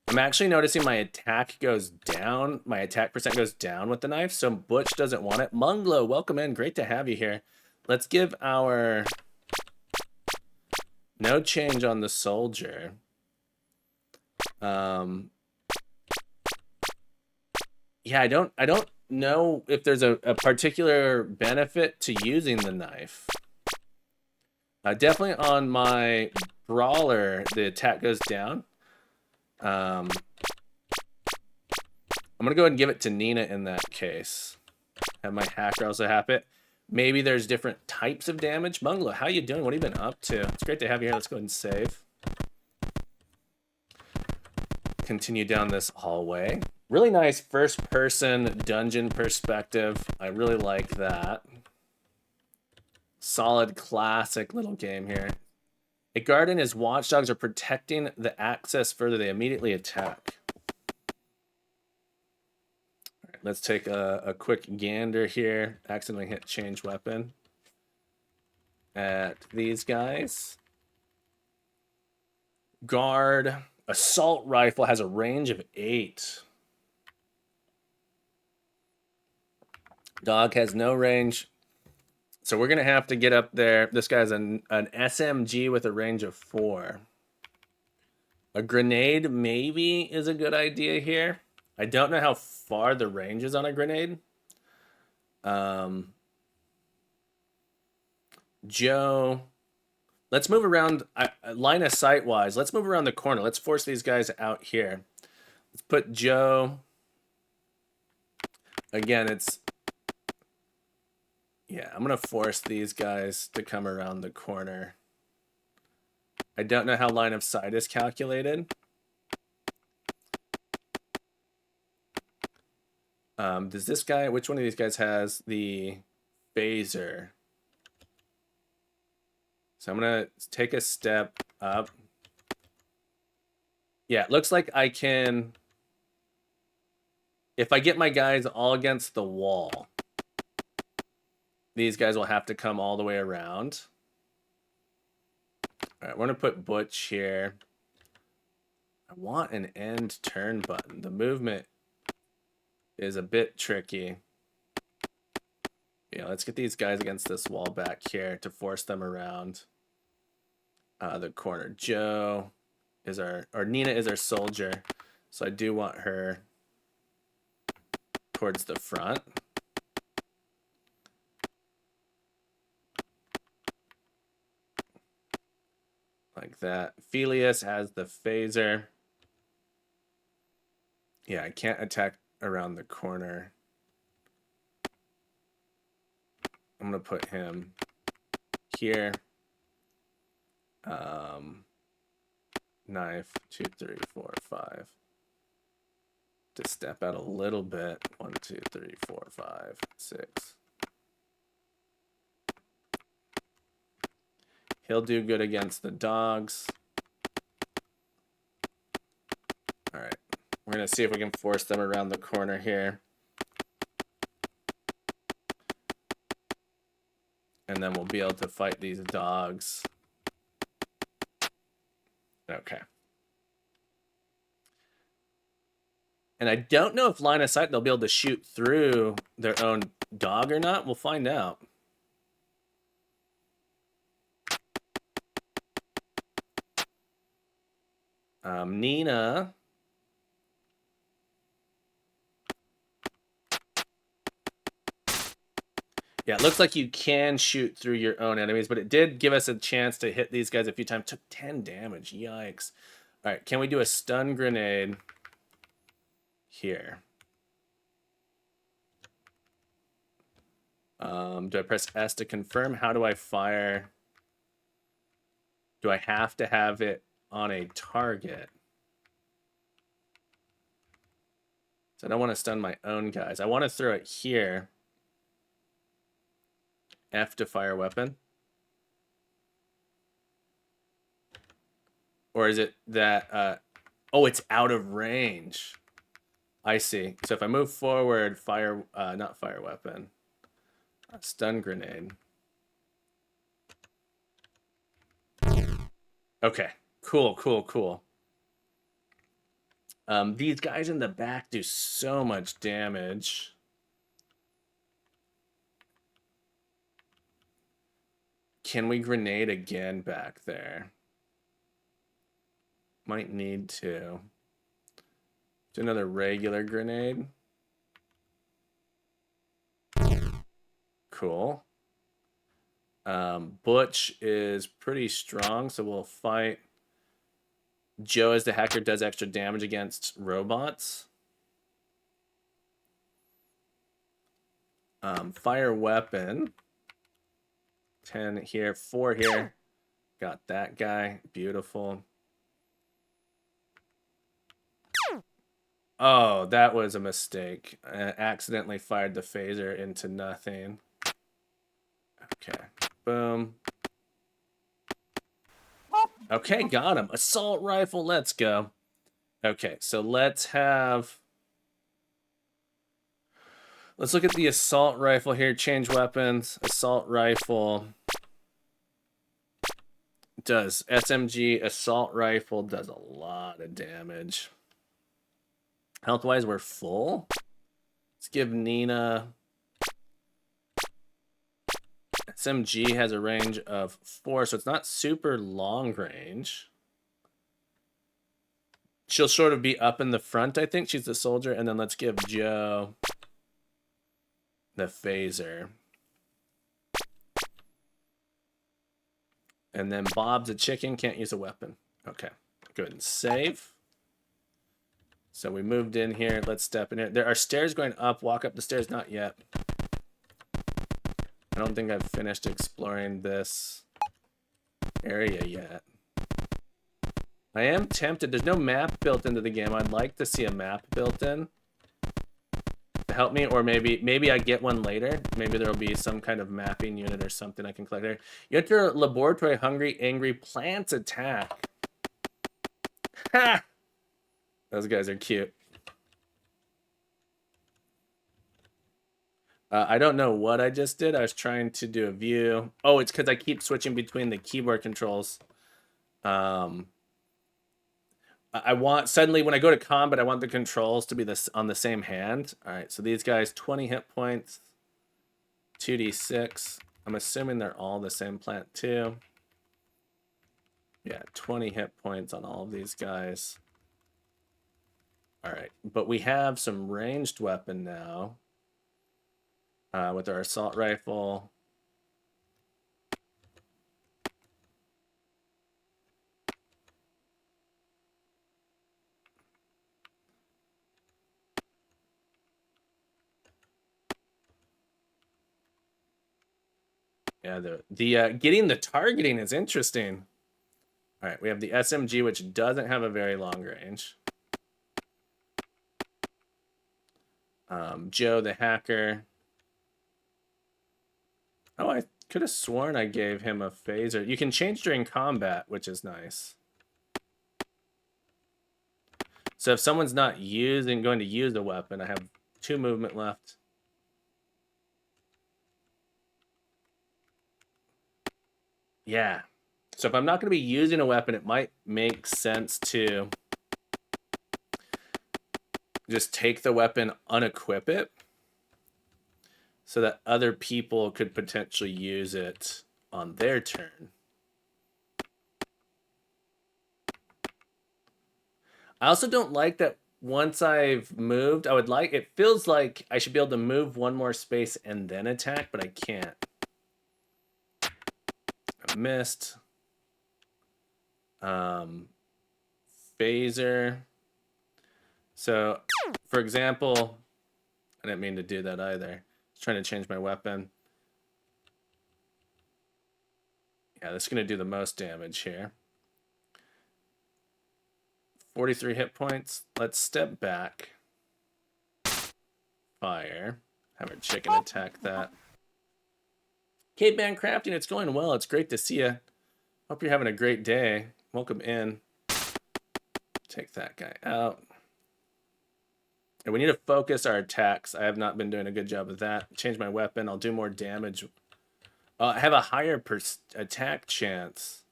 I'm actually noticing my attack goes down. My attack percent goes down with the knife, so Butch doesn't want it. Munglo, welcome in. Great to have you here. Let's give our... No change on the soldier. Yeah, I don't know if there's a particular benefit to using the knife. Definitely on my brawler, the attack goes down. I'm gonna go ahead and give it to Nina in that case. Have my hacker also have it. Maybe there's different types of damage. Munglo, how you doing? What have you been up to? It's great to have you here. Let's go ahead and save. Continue down this hallway. Really nice first-person dungeon perspective. I really like that. Solid, classic little game here. A guard and his watchdogs are protecting the access further. They immediately attack. All right, let's take a quick gander here. Accidentally hit change weapon at these guys. Guard. Assault rifle has a range of 8. Dog has no range. So we're going to have to get up there. This guy's an SMG with a range of 4. A grenade maybe is a good idea here. I don't know how far the range is on a grenade. Joe, let's move around line of sight wise. Let's move around the corner. Let's force these guys out here. Let's put Joe. Again, it's... Yeah, I'm going to force these guys to come around the corner. I don't know how line of sight is calculated. Does this guy, which one of these guys has the phaser? So I'm going to take a step up. Yeah, it looks like I can... If I get my guys all against the wall, these guys will have to come all the way around. All right, we're going to put Butch here. I want an end turn button. The movement is a bit tricky. Yeah, let's get these guys against this wall back here to force them around the corner. Joe is or Nina is our soldier. So I do want her towards the front. Like that. Phelius has the phaser. Yeah, I can't attack around the corner. I'm going to put him here. Knife, 2, 3, 4, 5. To step out a little bit. 1, 2, 3, 4, 5, 6. He'll do good against the dogs. All right. We're going to see if we can force them around the corner here. And then we'll be able to fight these dogs. Okay. And I don't know if line of sight they'll be able to shoot through their own dog or not. We'll find out. Nina. Yeah, it looks like you can shoot through your own enemies, but it did give us a chance to hit these guys a few times. Took 10 damage. Yikes. All right, can we do a stun grenade here? Do I press S to confirm? How do I fire? Do I have to have it on a target? So I don't want to stun my own guys. I want to throw it here. F to fire weapon. Or is it that... oh, it's out of range. I see. So if I move forward, fire... not fire weapon. A stun grenade. Okay, cool, cool, cool. These guys in the back do so much damage. Can we grenade again back there? Might need to. Do another regular grenade. Cool. Butch is pretty strong, so we'll fight. Joe, as the hacker, does extra damage against robots. Fire weapon. 10 here, 4 here. Got that guy. Beautiful. Oh, that was a mistake. I accidentally fired the phaser into nothing. Okay. Boom. Okay, got him. Assault rifle, let's go. Okay, so let's look at the assault rifle here. Change weapons. Assault rifle. Does SMG assault rifle does a lot of damage. Health-wise, we're full. Let's give Nina. SMG has a range of 4, so it's not super long range. She'll sort of be up in the front, I think. She's the soldier. And then let's give Joe the phaser. And then Bob's a chicken, can't use a weapon. Okay, good. And save. So we moved in here. Let's step in here. There are stairs going up. Walk up the stairs. Not yet. I don't think I've finished exploring this area yet. I am tempted. There's no map built into the game. I'd like to see a map built in to help me, or maybe I get one later. Maybe there'll be some kind of mapping unit or something I can collect there. You enter a laboratory. Hungry, angry plants attack. Ha! Those guys are cute. I don't know what I just did. I was trying to do a view. Oh, it's because I keep switching between the keyboard controls. I want, suddenly when I go to combat, I want the controls to be on the same hand. All right, so these guys, 20 hit points, 2d6. I'm assuming they're all the same plant too. Yeah, 20 hit points on all of these guys. All right, but we have some ranged weapon now with our assault rifle. Yeah, the getting the targeting is interesting. All right, we have the SMG, which doesn't have a very long range. Joe the hacker. Oh, I could have sworn I gave him a phaser. You can change during combat, which is nice. So if someone's not going to use the weapon, I have 2 movement left. Yeah. So if I'm not going to be using a weapon, it might make sense to just take the weapon, unequip it, so that other people could potentially use it on their turn. I also don't like that once I've moved, it feels like I should be able to move 1 more space and then attack, but I can't. I missed. Phaser. So, for example, I didn't mean to do that either. I was trying to change my weapon. Yeah, that's going to do the most damage here. 43 hit points. Let's step back. Fire. Have our chicken attack that. Caveman Crafting, it's going well. It's great to see you. Hope you're having a great day. Welcome in. Take that guy out. And we need to focus our attacks. I have not been doing a good job of that. Change my weapon. I'll do more damage. I have a higher attack chance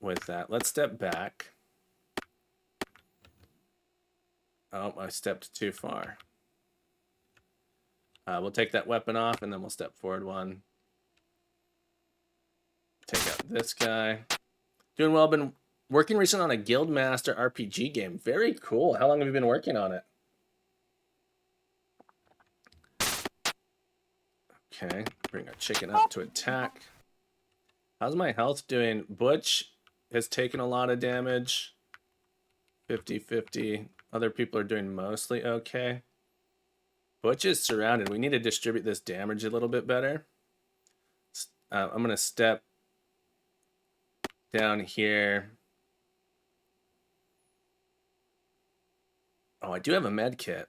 with that. Let's step back. Oh, I stepped too far. We'll take that weapon off, and then we'll step forward one. Take out this guy. Doing well. Been working recently on a Guildmaster RPG game. Very cool. How long have you been working on it? Okay, bring our chicken up to attack. How's my health doing? Butch has taken a lot of damage. 50-50. Other people are doing mostly okay. Butch is surrounded. We need to distribute this damage a little bit better. I'm going to step down here. Oh, I do have a med kit.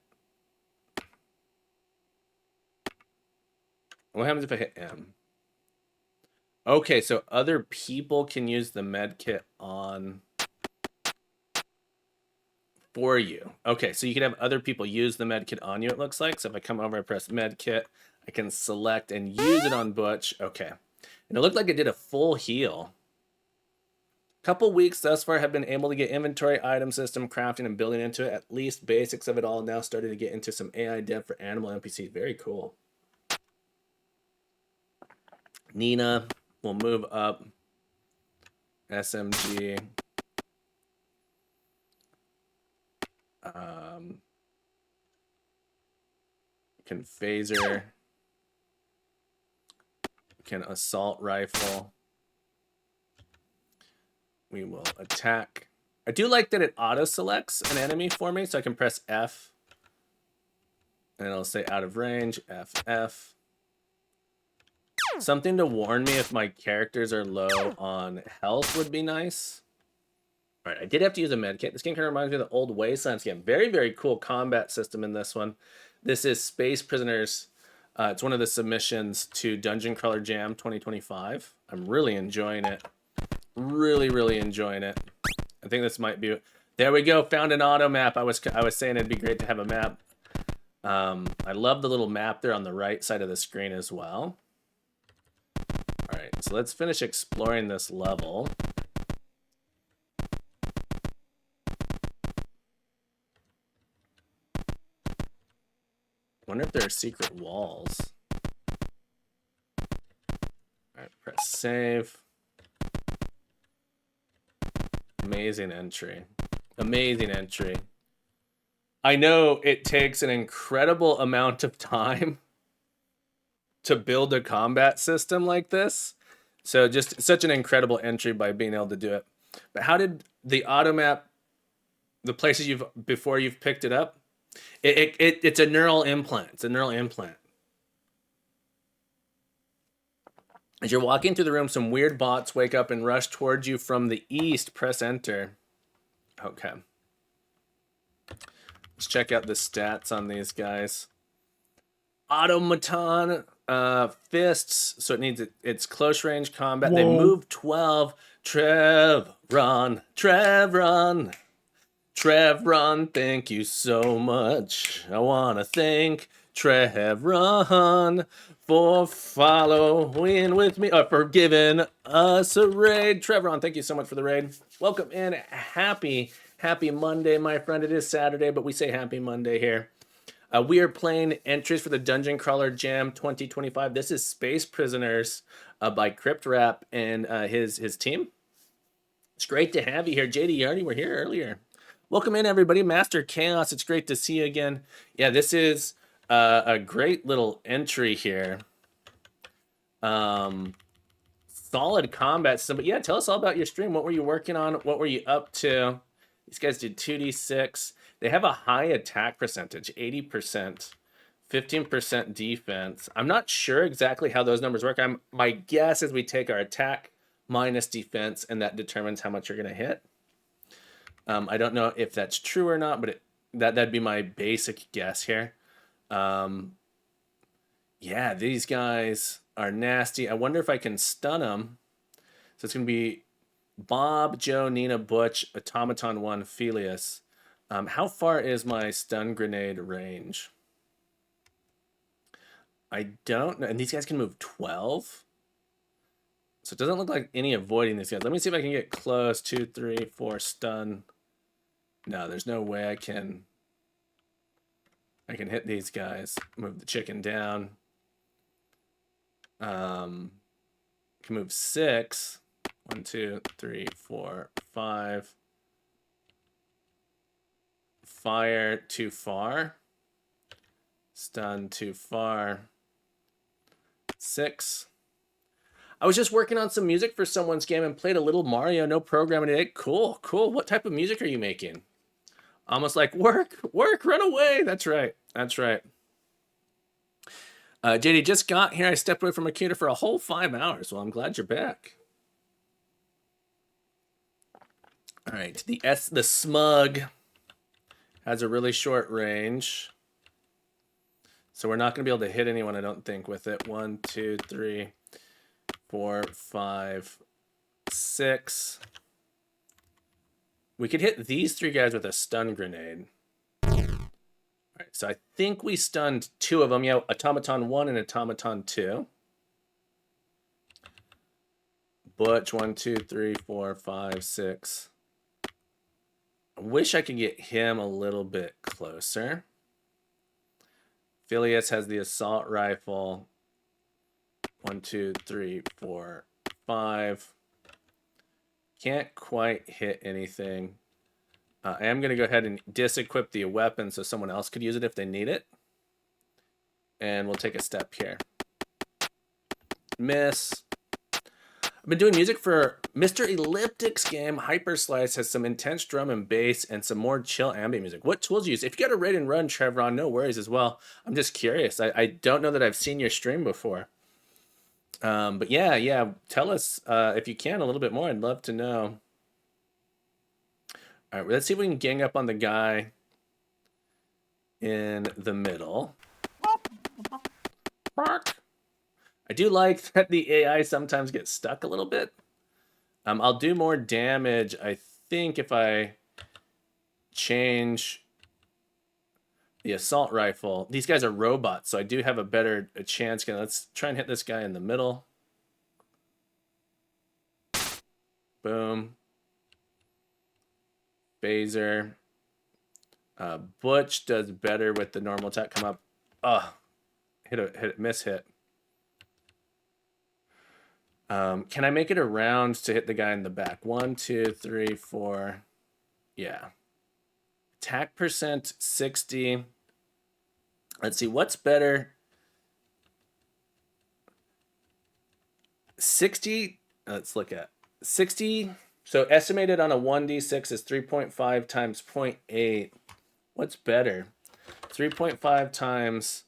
What happens if I hit M? Okay, so other people can use the med kit on for you. Okay, so you can have other people use the med kit on you, it looks like. So if I come over, I press med kit, I can select and use it on Butch. Okay. And it looked like it did a full heal. Couple weeks thus far have been able to get inventory, item system, crafting, and building into it. At least basics of it all. Now starting to get into some AI dev for animal NPCs. Very cool. Nina will move up. SMG. Can phaser. Can assault rifle. We will attack. I do like that it auto selects an enemy for me, so I can press F. And it'll say out of range, FF. Something to warn me if my characters are low on health would be nice. All right, I did have to use a medkit. This game kind of reminds me of the old Wastelands game. Very, very cool combat system in this one. This is Space Prisoners. It's one of the submissions to Dungeon Crawler Jam 2025. I'm really enjoying it. Really, really enjoying it. I think this might be... There we go. Found an auto map. I was saying it'd be great to have a map. I love the little map there on the right side of the screen as well. All right, so let's finish exploring this level. Wonder if there are secret walls. All right, press save. Amazing entry. Amazing entry. I know it takes an incredible amount of time to build a combat system like this. So just such an incredible entry by being able to do it. But how did the auto map, the places before you've picked it up, it's a neural implant. It's a neural implant. As you're walking through the room, some weird bots wake up and rush towards you from the east. Press enter. Okay. Let's check out the stats on these guys. Automaton fists, so it needs it's close range combat. Whoa. They move 12. Trev, run, thank you so much. I want to thank Trevron for following with me, or for giving us a raid. Trevron, thank you so much for the raid. Welcome in. Happy Monday, my friend. It is Saturday, but we say happy Monday here. We are playing entries for the Dungeon Crawler Jam 2025. This is Space Prisoners by CryptRap and his team. It's great to have you here. JD, you already were here earlier. Welcome in, everybody. Master Chaos, it's great to see you again. Yeah, this is a great little entry here. Solid combat system. But yeah, tell us all about your stream. What were you working on? What were you up to? These guys did 2d6. They have a high attack percentage, 80%, 15% defense. I'm not sure exactly how those numbers work. My guess is we take our attack minus defense, and that determines how much you're going to hit. I don't know if that's true or not, but that'd be my basic guess here. Yeah, these guys are nasty. I wonder if I can stun them. So it's going to be Bob, Joe, Nina, Butch, Automaton 1, Felius. How far is my stun grenade range? I don't know. And these guys can move 12? So it doesn't look like any avoiding these guys. Let me see if I can get close. 2, 3, 4, stun. No, there's no way I can hit these guys. Move the chicken down. Can move 6. 1, 2, 3, 4, 5. Fire too far. Stun too far. 6. I was just working on some music for someone's game and played a little Mario, no programming today. Cool, cool. What type of music are you making? Almost like, work, run away. That's right, that's right. JD just got here. I stepped away from my computer for a whole 5 hours. Well, I'm glad you're back. All right, the Smug has a really short range. So we're not going to be able to hit anyone, I don't think, with it. 1, 2, 3, 4, 5, 6. We could hit these 3 guys with a stun grenade. All right, so I think we stunned 2 of them. Yeah, Automaton 1 and Automaton 2. Butch, 1, 2, 3, 4, 5, 6. I wish I could get him a little bit closer. Phileas has the assault rifle. 1, 2, 3, 4, 5. Can't quite hit anything. I am going to go ahead and disequip the weapon so someone else could use it if they need it. And we'll take a step here. Miss. I've been doing music for Mr. Elliptic's game. Hyperslice has some intense drum and bass and some more chill ambient music. What tools do you use? If you got a raid and run, Trevron, no worries as well. I'm just curious. I don't know that I've seen your stream before. But yeah, tell us if you can a little bit more. I'd love to know. All right, let's see if we can gang up on the guy in the middle. Bark. I do like that the AI sometimes gets stuck a little bit. I'll do more damage, I think, if I change the assault rifle. These guys are robots, so I do have a chance. Let's try and hit this guy in the middle. Boom. Phaser. Butch does better with the normal attack. Come up. Miss hit. Can I make it around to hit the guy in the back? 1, 2, 3, 4. Yeah. Attack percent 60. Let's see, what's better? 60. Let's look at 60. So estimated on a 1d6 is 3.5 times 0.8. What's better? 3.5 times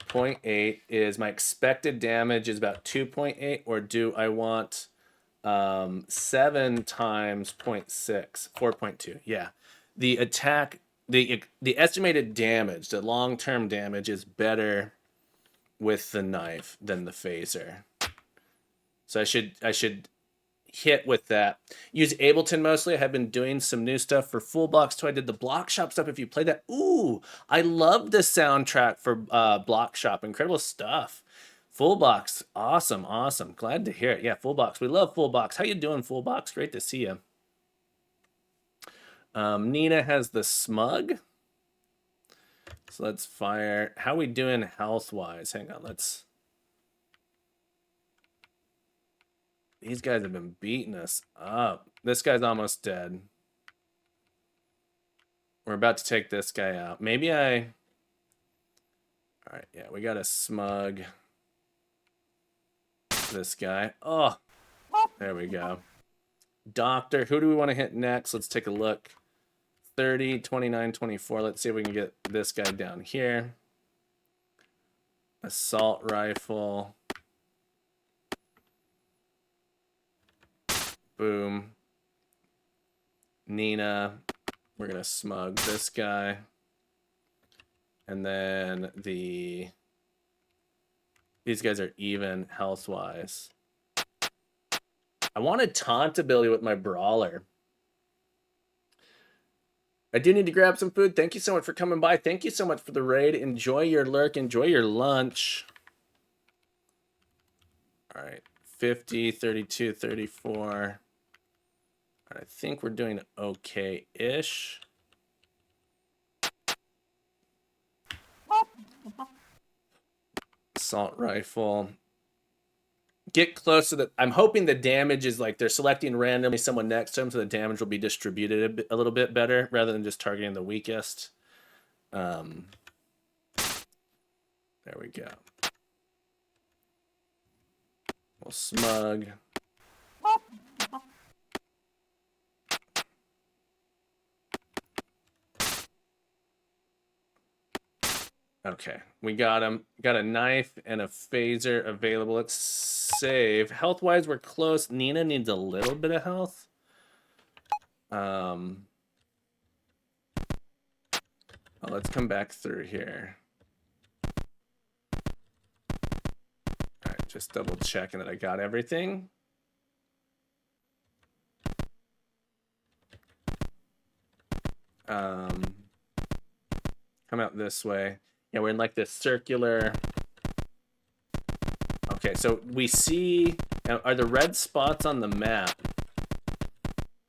0.8 is my expected damage is about 2.8, or do I want 7 times 0.6, 4.2? Yeah, the attack, the estimated damage, the long-term damage is better with the knife than the phaser. So I should hit with that. Use Ableton mostly. I have been doing some new stuff for Full Blocks too. I did the Block Shop stuff. If you play that, ooh, I love the soundtrack for Block Shop. Incredible stuff. Full Box, awesome. Glad to hear it. Yeah, Full Box. We love Full Box. How you doing, Full Box? Great to see you. Nina has the Smug. So let's fire. How we doing health-wise? Hang on, let's... These guys have been beating us up. This guy's almost dead. We're about to take this guy out. Maybe I... All right, yeah, we got a Smug. This guy. Oh, there we go. Doctor, who do we want to hit next? Let's take a look. 30, 29, 24. Let's see if we can get this guy down here. Assault rifle. Boom. Nina. We're going to smug this guy. And then these guys are even health-wise. I wanted taunt ability with my brawler. I do need to grab some food. Thank you so much for coming by. Thank you so much for the raid. Enjoy your lurk. Enjoy your lunch. All right. 50, 32, 34. I think we're doing okay-ish. Assault rifle. Get close to the... I'm hoping the damage is like they're selecting randomly someone next to them, so the damage will be distributed a little bit better rather than just targeting the weakest. There we go. Well, smug. Okay, we got him. Got a knife and a phaser available. Let's save. Health-wise, we're close. Nina needs a little bit of health. Well, let's come back through here. All right, just double checking that I got everything. Come out this way. Yeah, we're in like this circular. Okay, so we see, are the red spots on the map?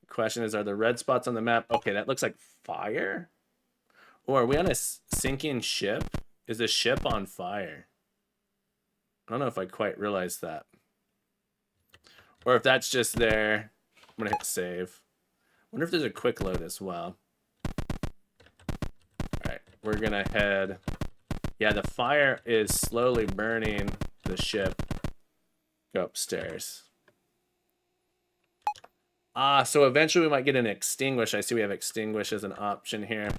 Question is, are the red spots on the map? Okay, that looks like fire. Or are we on a sinking ship? Is the ship on fire? I don't know if I quite realized that. Or if that's just there. I'm gonna hit save. Wonder if there's a quick load as well. Alright, we're gonna head. Yeah, the fire is slowly burning the ship. Go upstairs. So eventually we might get an extinguish. I see we have extinguish as an option here.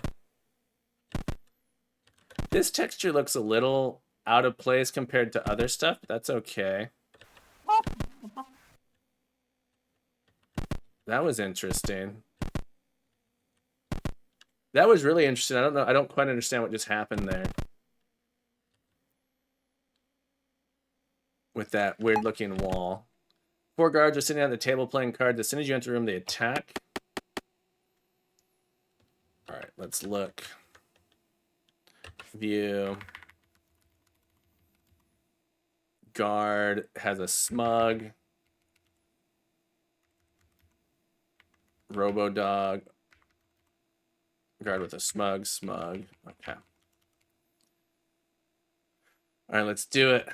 This texture looks a little out of place compared to other stuff, but that's okay. That was interesting. That was really interesting. I don't know. I don't quite understand what just happened there. With that weird looking wall. 4 guards are sitting at the table playing cards. As soon as you enter the room, they attack. All right, let's look. View. Guard has a smug. Robo dog. Guard with a smug. Okay. All right, let's do it.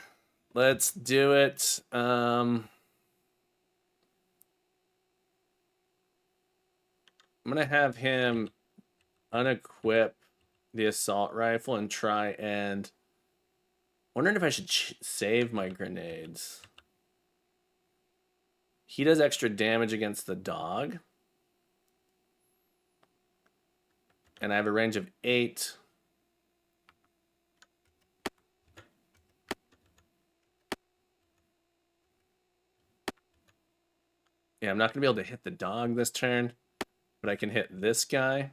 Let's do it. I'm gonna have him unequip the assault rifle and try and... Wondering if I should save my grenades. He does extra damage against the dog. And I have a range of 8. Yeah, I'm not going to be able to hit the dog this turn, but I can hit this guy.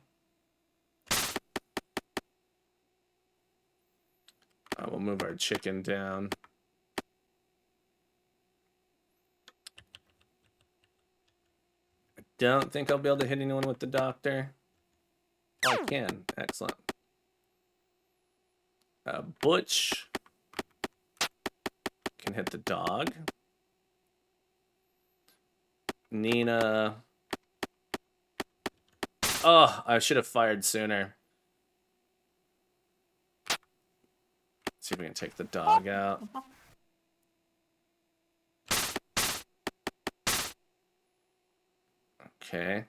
We'll move our chicken down. I don't think I'll be able to hit anyone with the doctor. Oh, I can. Excellent. Butch can hit the dog. Nina. Oh, I should have fired sooner. Let's see if we can take the dog out. Okay.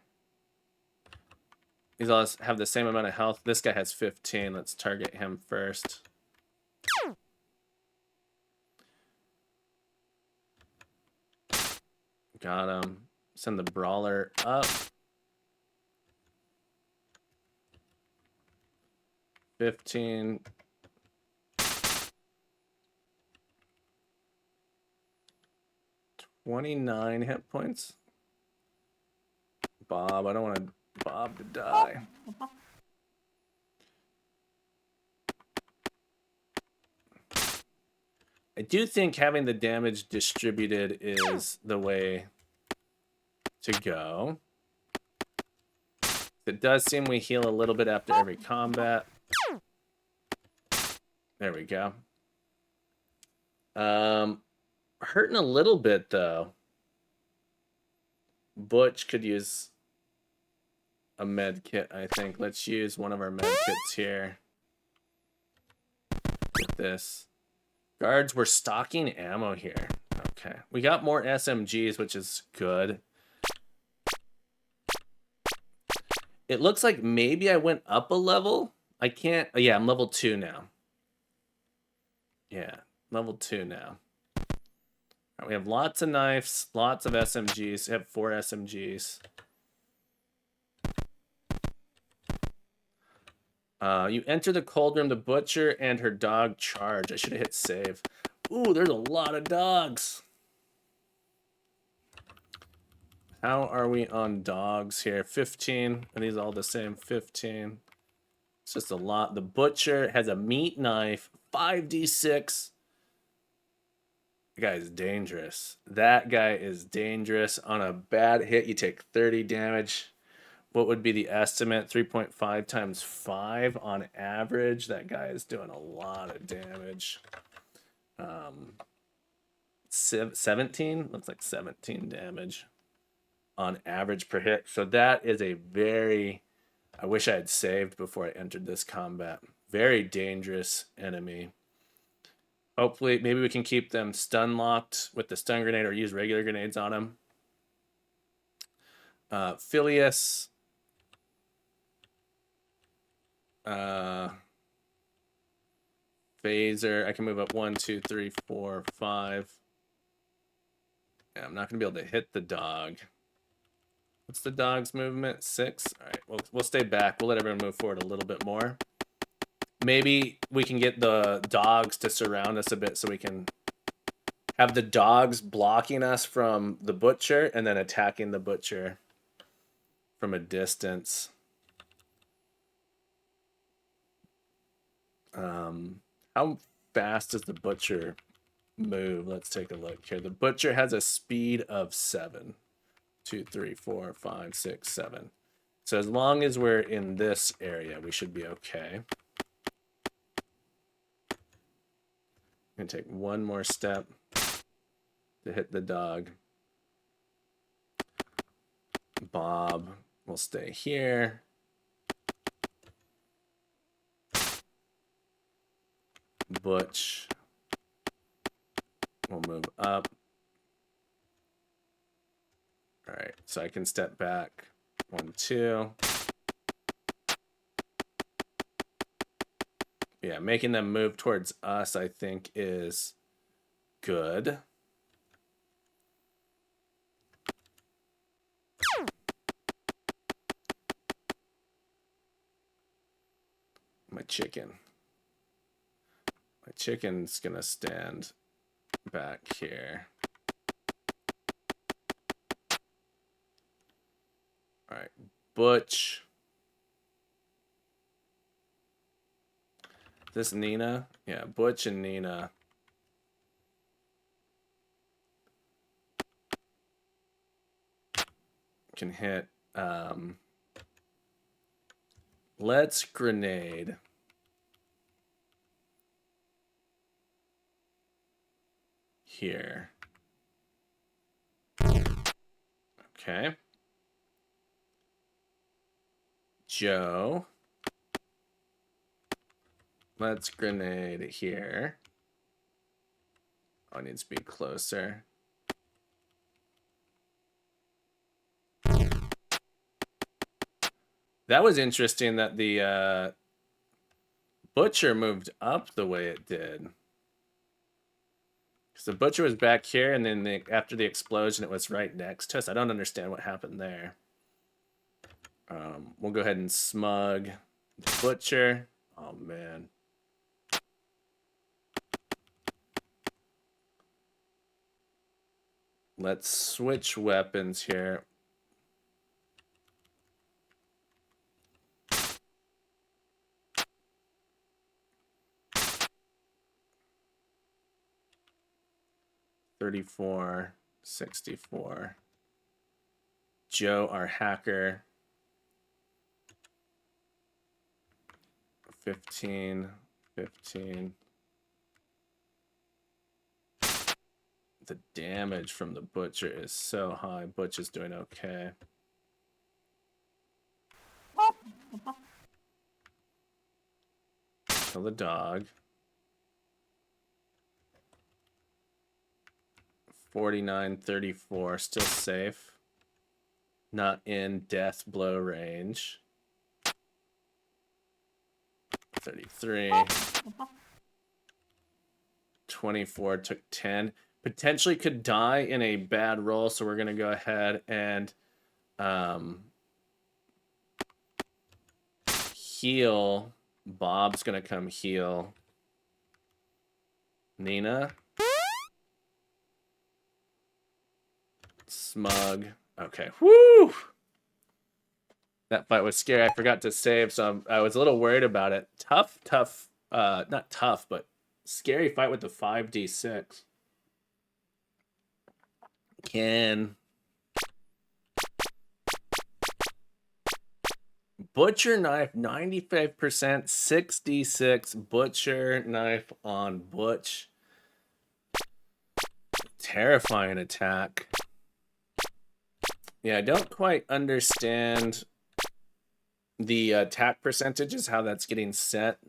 These all have the same amount of health. This guy has 15. Let's target him first. Got him. Send the brawler up. 15. $29 hit points. Bob, I don't want Bob to die. I do think having the damage distributed is the way to go. It does seem we heal a little bit after every combat. There we go. Hurting a little bit, though. Butch could use a med kit, I think. Let's use one of our med kits here. Get this. Guards, we're stocking ammo here. Okay. We got more SMGs, which is good. It looks like maybe I went up a level. I can't... Yeah, I'm level 2 now. Yeah, level 2 now. Right, we have lots of knives, lots of SMGs. We have 4 SMGs. You enter the cold room. The butcher and her dog charge. I should have hit save. Ooh, there's a lot of dogs. How are we on dogs here? 15. Are these all the same? 15. It's just a lot. The butcher has a meat knife. 5d6. That guy is dangerous. That guy is dangerous. On a bad hit, you take 30 damage. What would be the estimate? 3.5 times 5 on average. That guy is doing a lot of damage. 17? Looks like 17 damage on average per hit. So that is a very... I wish I had saved before I entered this combat. Very dangerous enemy. Hopefully, maybe we can keep them stun locked with the stun grenade or use regular grenades on them. Phileas... phaser. I can move up 1, 2, 3, 4, 5. Yeah, I'm not gonna be able to hit the dog. What's the dog's movement? 6. All right, we'll stay back. We'll let everyone move forward a little bit more. Maybe we can get the dogs to surround us a bit so we can have the dogs blocking us from the butcher and then attacking the butcher from a distance. How fast does the butcher move? Let's take a look here. The butcher has a speed of 7. 2, 3, 4, 5, 6, 7. So as long as we're in this area, we should be okay. I'm gonna take one more step to hit the dog. Bob will stay here. Butch will move up. All right, so I can step back. 1, 2. Yeah, making them move towards us, I think, is good. My chicken. My chicken's gonna stand back here. All right, Butch. Is this Nina? Yeah, Butch and Nina. Can hit. Let's grenade. Here. Okay. Joe. Let's grenade here. Oh, it needs to be closer. That was interesting that the butcher moved up the way it did. Because the butcher was back here, and then after the explosion, it was right next to us. I don't understand what happened there. We'll go ahead and smug the butcher. Oh, man. Let's switch weapons here. $34, $64. Joe, our hacker. 15, 15. The damage from the Butcher is so high. Butch is doing okay. Kill the dog. 49, 34, still safe. Not in death blow range. 33. 24 took 10. Potentially could die in a bad roll, so we're going to go ahead and heal. Bob's going to come heal Nina. Smug. Okay. Woo! That fight was scary. I forgot to save, so I was a little worried about it. Tough. Not tough, but scary fight with the 5d6. Can Butcher Knife 95%, 6d6 Butcher Knife on Butch. Terrifying attack. Yeah, I don't quite understand the attack percentages, how that's getting set.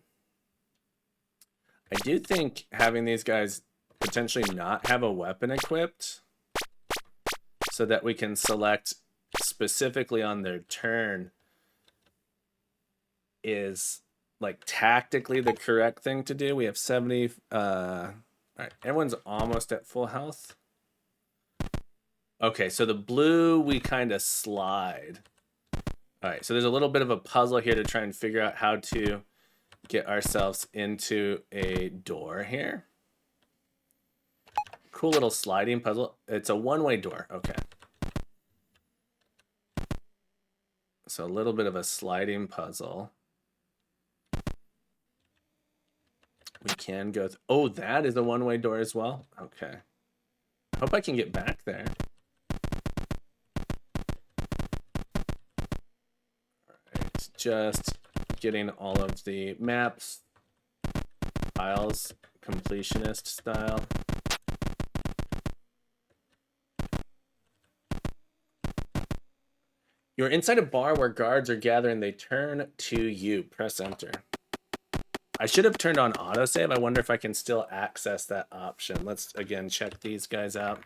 I do think having these guys potentially not have a weapon equipped so that we can select specifically on their turn is like tactically the correct thing to do. We have 70. All right, everyone's almost at full health. Okay, so the blue we kind of slide. All right, so there's a little bit of a puzzle here to try and figure out how to get ourselves into a door here. Cool little sliding puzzle. It's a one-way door. Okay. So a little bit of a sliding puzzle. We can go. Oh, that is a one-way door as well. Okay. Hope I can get back there. All right. Just getting all of the maps, files, completionist style. You're inside a bar where guards are gathering. They turn to you. Press enter. I should have turned on autosave. I wonder if I can still access that option. Let's, again, check these guys out.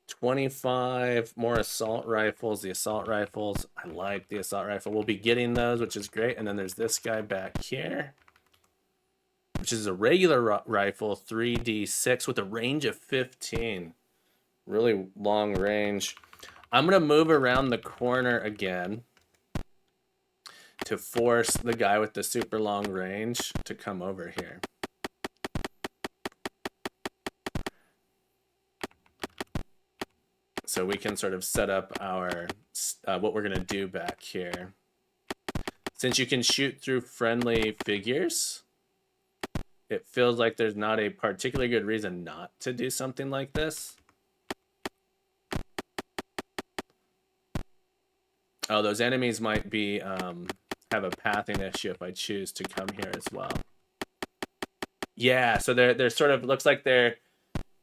25 more assault rifles. The assault rifles, I like the assault rifle. We'll be getting those, which is great. And then there's this guy back here, which is a regular rifle, 3d6 with a range of 15. Really long range. I'm going to move around the corner again to force the guy with the super long range to come over here. So we can sort of set up our what we're going to do back here. Since you can shoot through friendly figures, it feels like there's not a particularly good reason not to do something like this. Oh, those enemies might be have a pathing issue if I choose to come here as well. Yeah, so they're sort of, looks like they're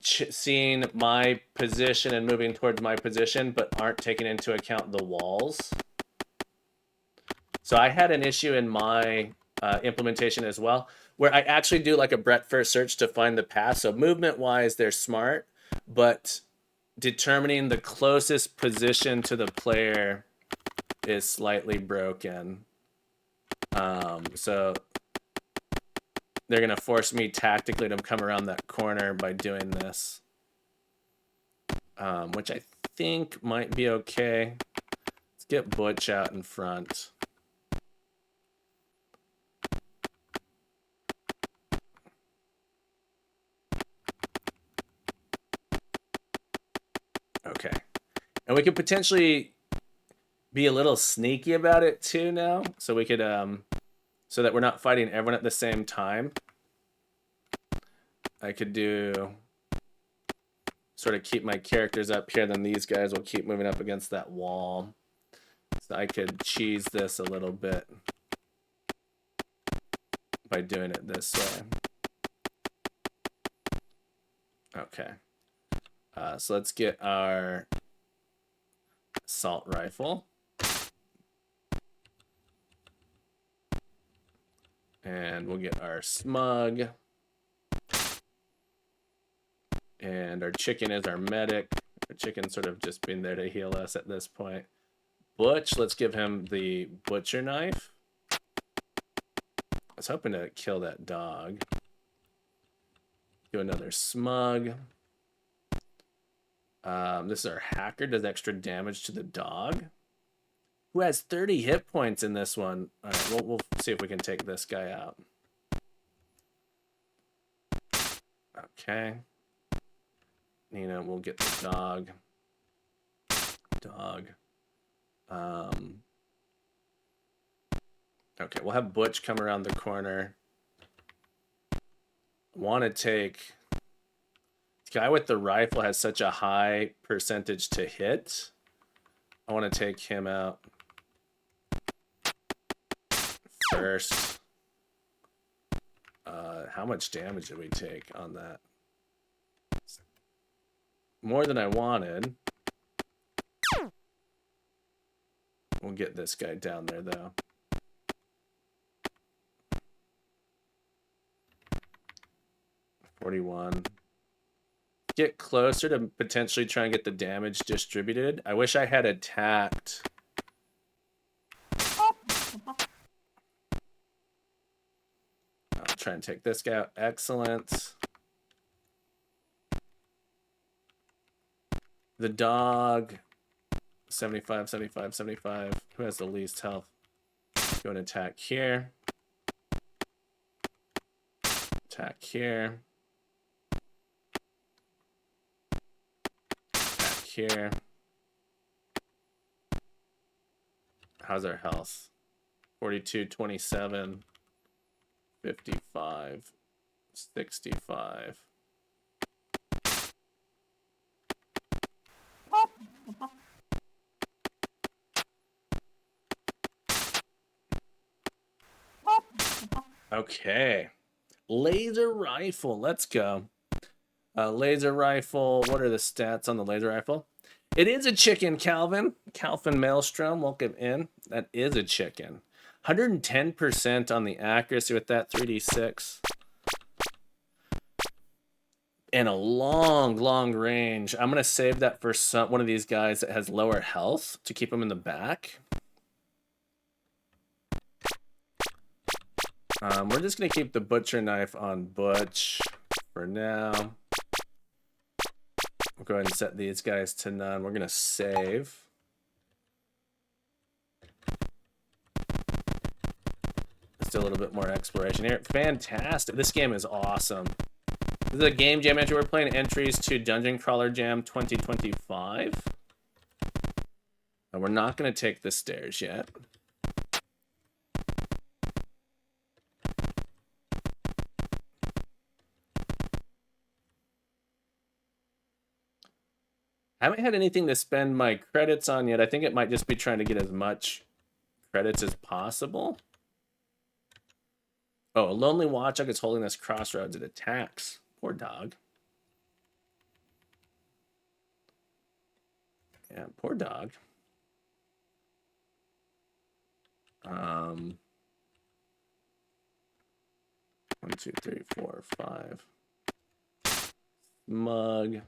seeing my position and moving towards my position, but aren't taking into account the walls. So I had an issue in my implementation as well, where I actually do like a breadth first search to find the path. So movement wise, they're smart, but determining the closest position to the player is slightly broken. So they're going to force me tactically to come around that corner by doing this, which I think might be okay. Let's get Butch out in front. Okay. And we could potentially be a little sneaky about it too now. So we could, so that we're not fighting everyone at the same time. I could do, sort of keep my characters up here, then these guys will keep moving up against that wall. So I could cheese this a little bit. by doing it this way. Okay. So let's get our assault rifle. And we'll get our smug. And our chicken is our medic. Our chicken's sort of just been there to heal us at this point. Butch, let's give him the butcher knife. I was hoping to kill that dog. Do another smug. This is our hacker, does extra damage to the dog. Who has 30 hit points in this one. All right, we'll see if we can take this guy out. Okay. Nina, we'll get the dog. Okay, we'll have Butch come around the corner. Want to take... The guy with the rifle has such a high percentage to hit. I want to take him out first. How much damage did we take on that? More than I wanted. We'll get this guy down there, though. $41. Get closer to potentially try and get the damage distributed. I wish I had attacked. I'll try and take this guy out. Excellent. The dog. 75, 75, 75. Who has the least health? Go and attack here. Attack here. Attack here. How's our health? 42, 27, 55, 65. Okay. Laser rifle. Let's go. Laser rifle. What are the stats on the laser rifle? It is a chicken, Calvin. Calvin Maelstrom, welcome in. That is a chicken. 110% on the accuracy with that 3d6. And a long range. I'm going to save that for one of these guys that has lower health to keep them in the back. We're just going to keep the butcher knife on Butch for now. We'll go ahead and set these guys to none. We're going to save. Let's do a little bit more exploration here. Fantastic. This game is awesome. This is a game jam entry. We're playing entries to Dungeon Crawler Jam 2025. And we're not going to take the stairs yet. I haven't had anything to spend my credits on yet. I think it might just be trying to get as much credits as possible. Oh, a lonely watchdog is holding this crossroads. It attacks. Poor dog. Yeah, poor dog. 1, 2, 3, 4, 5. Mug.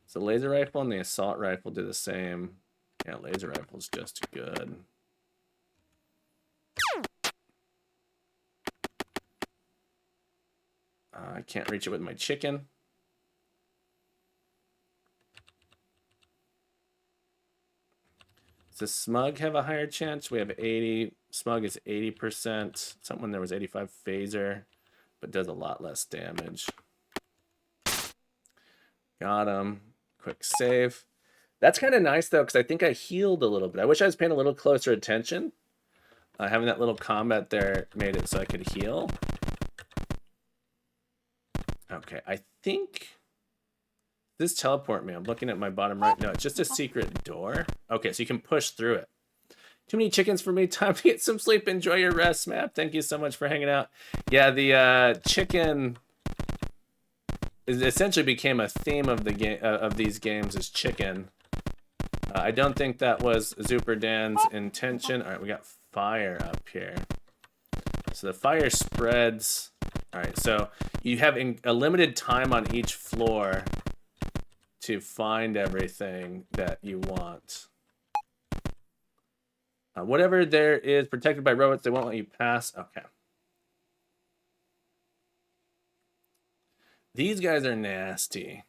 So laser rifle and the assault rifle do the same. Yeah, laser rifle's just good. I can't reach it with my chicken. Does Smug have a higher chance? We have 80. Smug is 80%. Someone there was 85 phaser, but does a lot less damage. Got him. Quick save. That's kind of nice, though, because I think I healed a little bit. I wish I was paying a little closer attention. Having that little combat there made it so I could heal. Okay, I think... This teleport me. I'm looking at my bottom right. No, it's just a secret door. Okay, so you can push through it. Too many chickens for me. Time to get some sleep. Enjoy your rest, Map. Thank you so much for hanging out. Yeah, the chicken essentially became a theme of the game of these games is chicken. I don't think that was Zuper Dan's intention. All right, we got fire up here. So the fire spreads. All right, so you have a limited time on each floor to find everything that you want. Whatever there is protected by robots, they won't let you pass. Okay. These guys are nasty.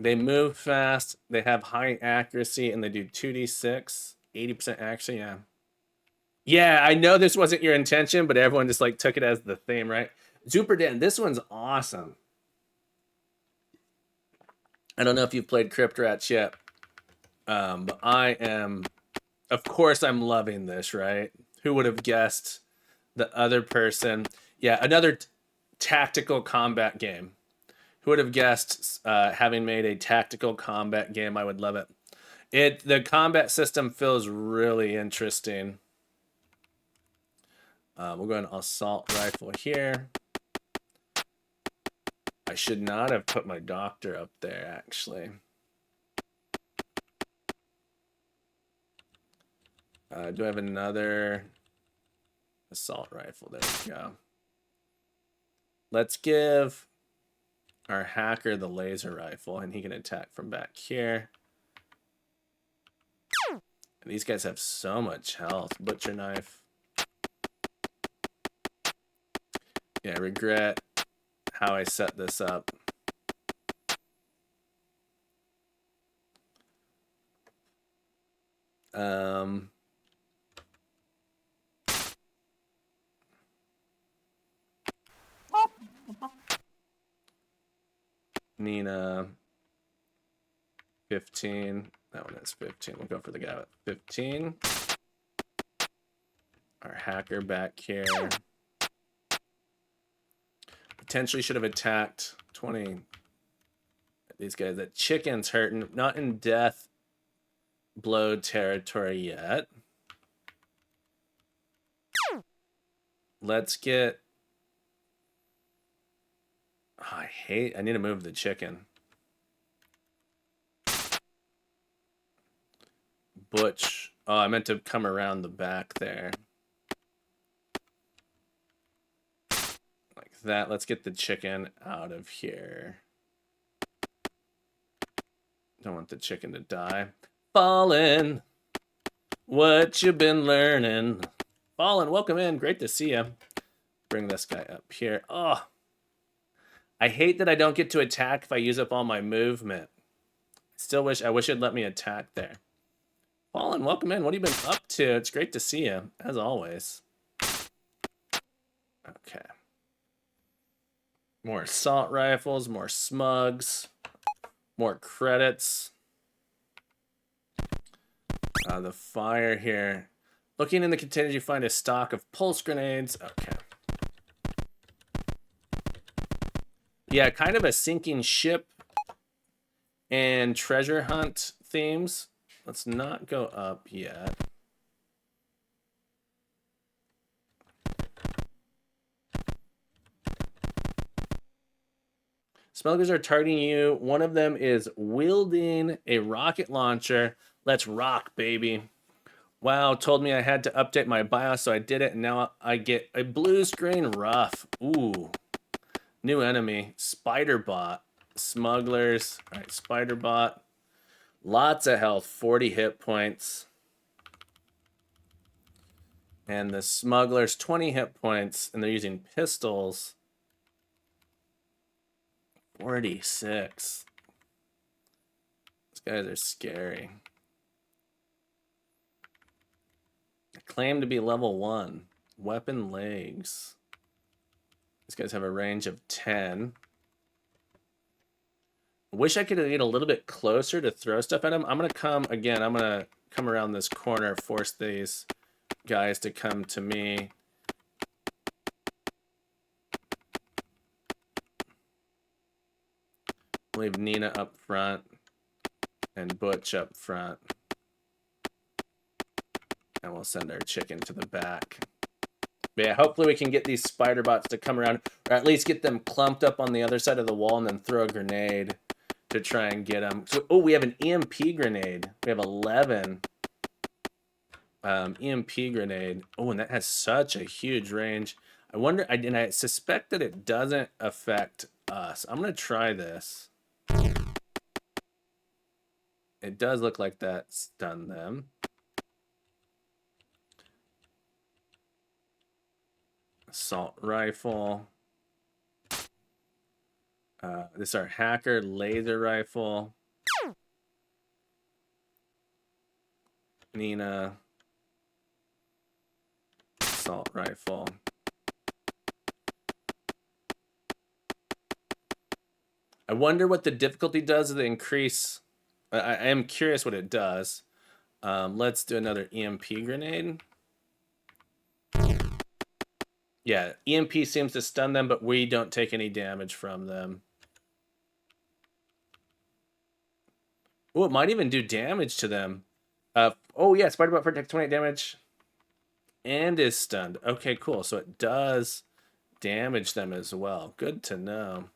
They move fast, they have high accuracy, and they do 2d6, 80% accuracy, yeah. Yeah, I know this wasn't your intention, but everyone just like took it as the theme, right? Zuper Dan, this one's awesome. I don't know if you've played Crypt Rats yet, but I am, of course I'm loving this, right? Who would have guessed the other person? Yeah, another tactical combat game. Who would have guessed having made a tactical combat game? I would love it. The combat system feels really interesting. We'll go an assault rifle here. I should not have put my doctor up there, actually. Do I have another assault rifle? There we go. Let's give our hacker the laser rifle, and he can attack from back here. And these guys have so much health. Butcher knife. Yeah, I regret how I set this up. Nina, 15. That one is 15. We'll go for the guy with 15. Our hacker back here. Potentially should have attacked 20. These guys. That chicken's hurting. Not in death blow territory yet. Let's get... Oh, I need to move the chicken. Butch. Oh, I meant to come around the back there. Like that. Let's get the chicken out of here. Don't want the chicken to die. Fallen. What you been learning? Fallen, welcome in. Great to see you. Bring this guy up here. Oh. I hate that I don't get to attack if I use up all my movement. I wish it'd let me attack there. Fallen, welcome in. What have you been up to? It's great to see you, as always. Okay. More assault rifles, more smugs, more credits. The fire here. Looking in the containers, you find a stock of pulse grenades. Okay. Yeah, kind of a sinking ship and treasure hunt themes. Let's not go up yet. Smugglers are targeting you. One of them is wielding a rocket launcher. Let's rock, baby. Wow, told me I had to update my BIOS, so I did it, and now I get a blue screen rough. Ooh. New enemy, Spiderbot, smugglers. All right, Spiderbot. Lots of health, 40 hit points. And the smugglers, 20 hit points, and they're using pistols. 46. These guys are scary. They claim to be level 1. Weapon legs. These guys have a range of 10. Wish I could get a little bit closer to throw stuff at them. I'm going to come around this corner, force these guys to come to me. Leave Nina up front and Butch up front. And we'll send our chicken to the back. But yeah, hopefully we can get these spider bots to come around, or at least get them clumped up on the other side of the wall and then throw a grenade to try and get them. So, oh, we have an EMP grenade. We have 11 EMP grenade. Oh, and that has such a huge range. I wonder, and I suspect that it doesn't affect us. I'm going to try this. It does look like that stunned them. Assault rifle. This is our hacker laser rifle. Nina. Assault rifle. I wonder what the difficulty does to increase. I am curious what it does. Let's do another EMP grenade. Yeah, EMP seems to stun them, but we don't take any damage from them. Oh, it might even do damage to them. Oh yeah, Spider-Bot takes 28 damage and is stunned. Okay, cool. So it does damage them as well. Good to know.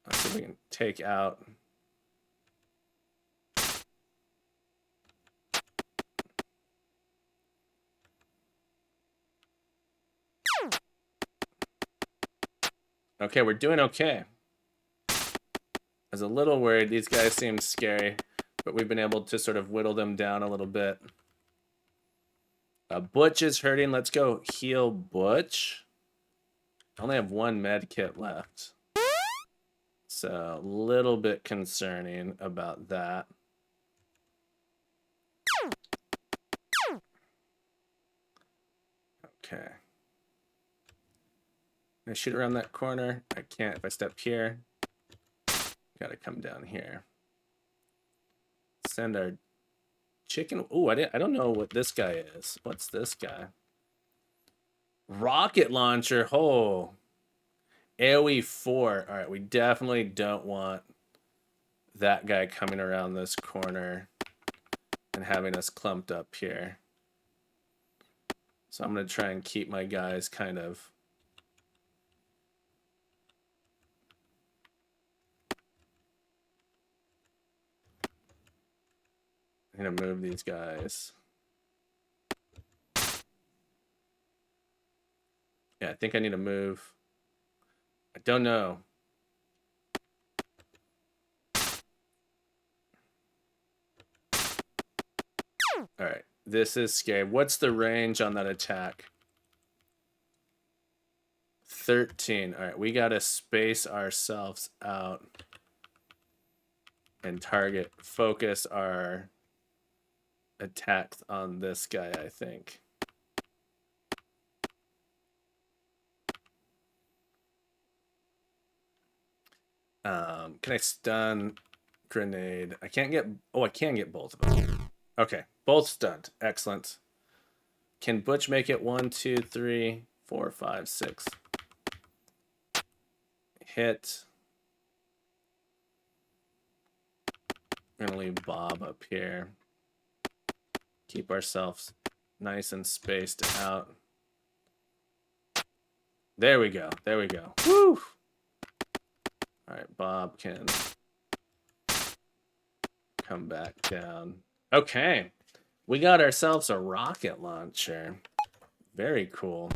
Let's see if we can take out. Okay, we're doing okay. I was a little worried. These guys seem scary, but we've been able to sort of whittle them down a little bit. Butch is hurting. Let's go heal Butch. I only have one med kit left. So a little bit concerning about that. Okay. Can I shoot around that corner? I can't if I step here. Gotta come down here. Send our chicken. Oh, I don't know what this guy is. What's this guy? Rocket launcher. Oh. AoE 4. All right, we definitely don't want that guy coming around this corner and having us clumped up here. So I'm going to try and keep my guys kind of... I'm going to move these guys. Yeah, I think I need to move. I don't know. All right, this is scary. What's the range on that attack? 13. All right, we got to space ourselves out and target, focus our attacks on this guy, I think. Can I stun grenade? I can't get... Oh, I can get both of them. Okay, both stunned. Excellent. Can Butch make it? 1, 2, 3, 4, 5, 6. Hit. I'm gonna leave Bob up here. Keep ourselves nice and spaced out. There we go. There we go. Woo! All right, Bob can come back down. Okay, we got ourselves a rocket launcher. Very cool.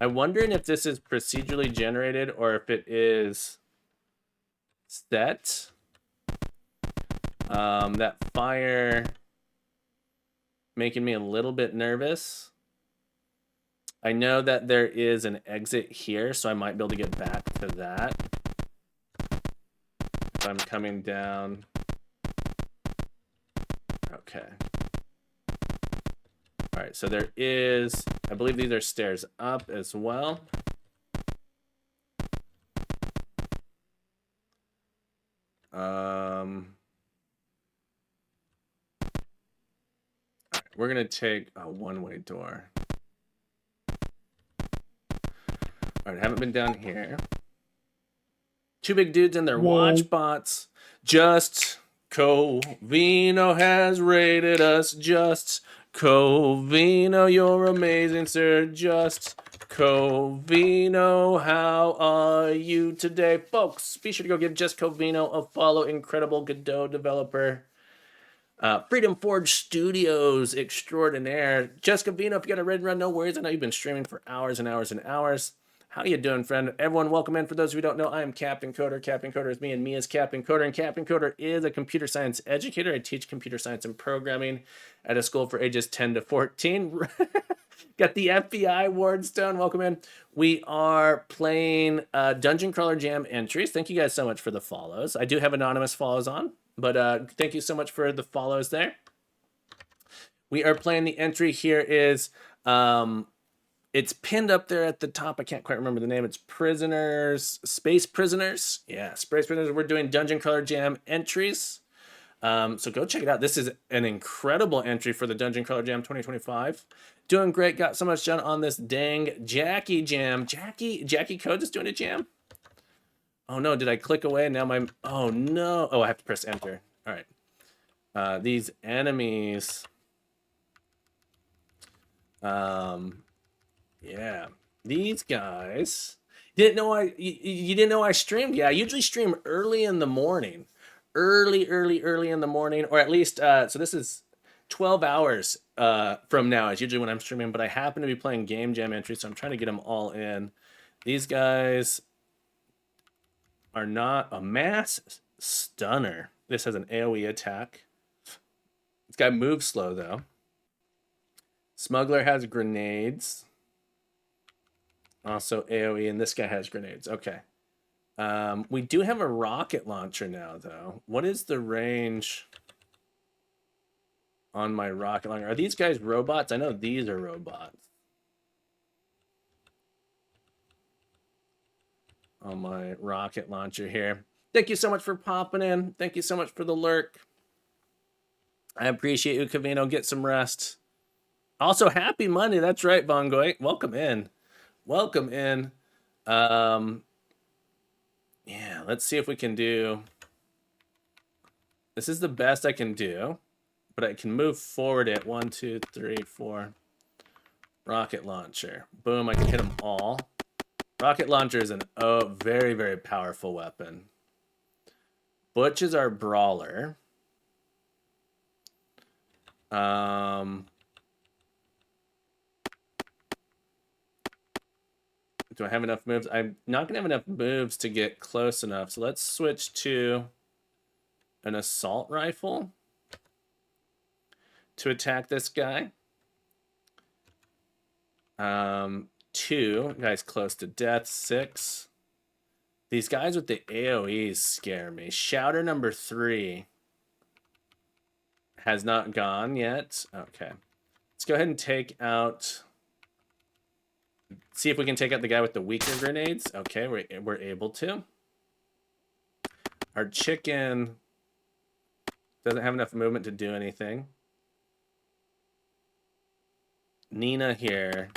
I'm wondering if this is procedurally generated or if it is set. That fire making me a little bit nervous. I know that there is an exit here, so I might be able to get back to that. If I'm coming down. Okay. All right, so there is, I believe these are stairs up as well. All right, we're gonna take a one-way door. All right, haven't been down here. Two big dudes and their watch bots just Covino has rated us just. Covino, you're amazing, sir. Just Covino, how are you today? Folks, be sure to go give Just Covino a follow. Incredible Godot developer. Freedom Forge Studios extraordinaire. Just Covino, if you got a red run, no worries. I know you've been streaming for hours and hours and hours. How you doing, friend? Everyone, welcome in. For those of you who don't know, I am Captain Coder. Captain Coder is me, and me is Captain Coder. And Captain Coder is a computer science educator. I teach computer science and programming at a school for ages 10 to 14. Got the FBI Wardstone. Welcome in. We are playing Dungeon Crawler Jam entries. Thank you guys so much for the follows. I do have anonymous follows on, but thank you so much for the follows there. We are playing the entry here is... it's pinned up there at the top. I can't quite remember the name. It's Prisoners, Space Prisoners. Yeah, Space Prisoners. We're doing Dungeon Crawler Jam entries. So go check it out. This is an incredible entry for the Dungeon Crawler Jam 2025. Doing great. Got so much done on this dang Jackie Jam. Jackie Code is doing a jam. Oh no, did I click away? Now my... Oh no. Oh, I have to press enter. All right. These enemies... Yeah, these guys didn't know you didn't know I streamed. Yeah, I usually stream early in the morning, early in the morning, or at least so this is 12 hours from now is usually when I'm streaming. But I happen to be playing Game Jam entries, so I'm trying to get them all in. These guys are not a mass stunner. This has an AOE attack. This guy moves slow though. Smuggler has grenades. Also AoE, and this guy has grenades. Okay. We do have a rocket launcher now, though. What is the range on my rocket launcher? Are these guys robots? I know these are robots. On my rocket launcher here. Thank you so much for popping in. Thank you so much for the lurk. I appreciate you, Covino. Get some rest. Also, happy Monday. That's right, Bongoy. Welcome in. Welcome in. Yeah, let's see if we can do... This is the best I can do, but I can move forward at 1, 2, 3, 4. Rocket launcher. Boom, I can hit them all. Rocket launcher is a very, very powerful weapon. Butch is our brawler. Do I have enough moves? I'm not going to have enough moves to get close enough. So let's switch to an assault rifle to attack this guy. 2 guys close to death. 6. These guys with the AoEs scare me. Shouter number 3 has not gone yet. Okay. Let's go ahead and take out... See if we can take out the guy with the weaker grenades. Okay, we're able to. Our chicken doesn't have enough movement to do anything. Nina here.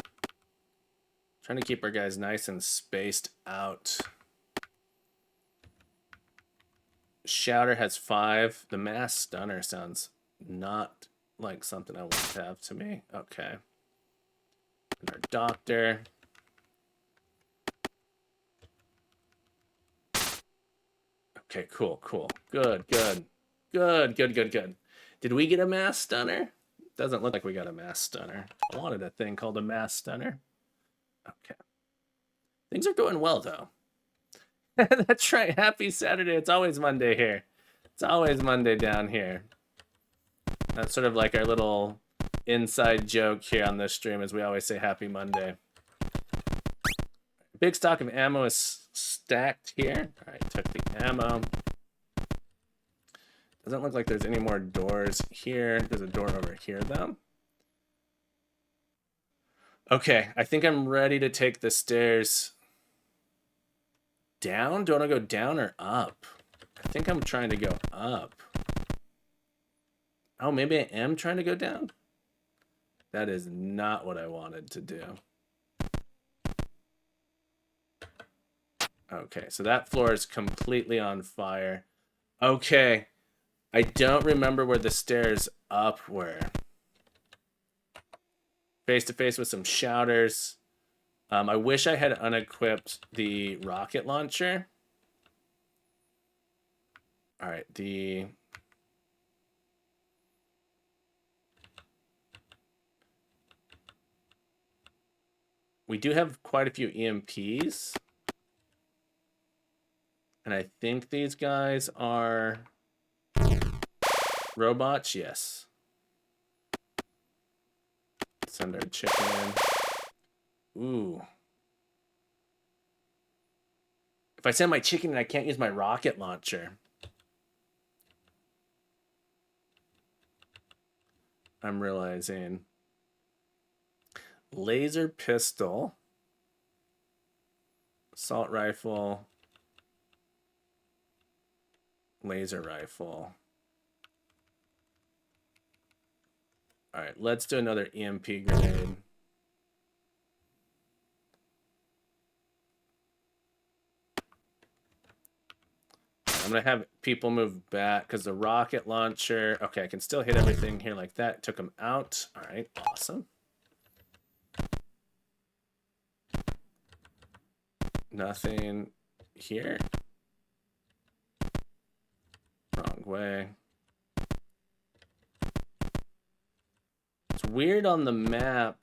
Trying to keep our guys nice and spaced out. Shouter has 5. The mass stunner sounds not like something I want to have to me. Okay. And our doctor. Okay, cool. Good. Did we get a mass stunner? Doesn't look like we got a mass stunner. I wanted a thing called a mass stunner. Okay. Things are going well, though. That's right. Happy Saturday. It's always Monday here. It's always Monday down here. That's sort of like our little inside joke here on this stream, as we always say happy Monday. Big stock of ammo is stacked here. All right, took the ammo. Doesn't look like there's any more doors here. There's a door over here, though. Okay, I think I'm ready to take the stairs down. Do I want to go down or up? I think I'm trying to go up. Oh, maybe I am trying to go down? That is not what I wanted to do. Okay, so that floor is completely on fire. Okay, I don't remember where the stairs up were. Face to face with some shouters. I wish I had unequipped the rocket launcher. All right, we do have quite a few EMPs. And I think these guys are robots, yes. Send our chicken in. Ooh. If I send my chicken in, I can't use my rocket launcher. I'm realizing. Laser pistol. Assault rifle. Laser rifle. All right, let's do another EMP grenade. I'm going to have people move back because the rocket launcher... Okay, I can still hit everything here like that. Took them out. All right, awesome. Nothing here. Wrong way. It's weird on the map.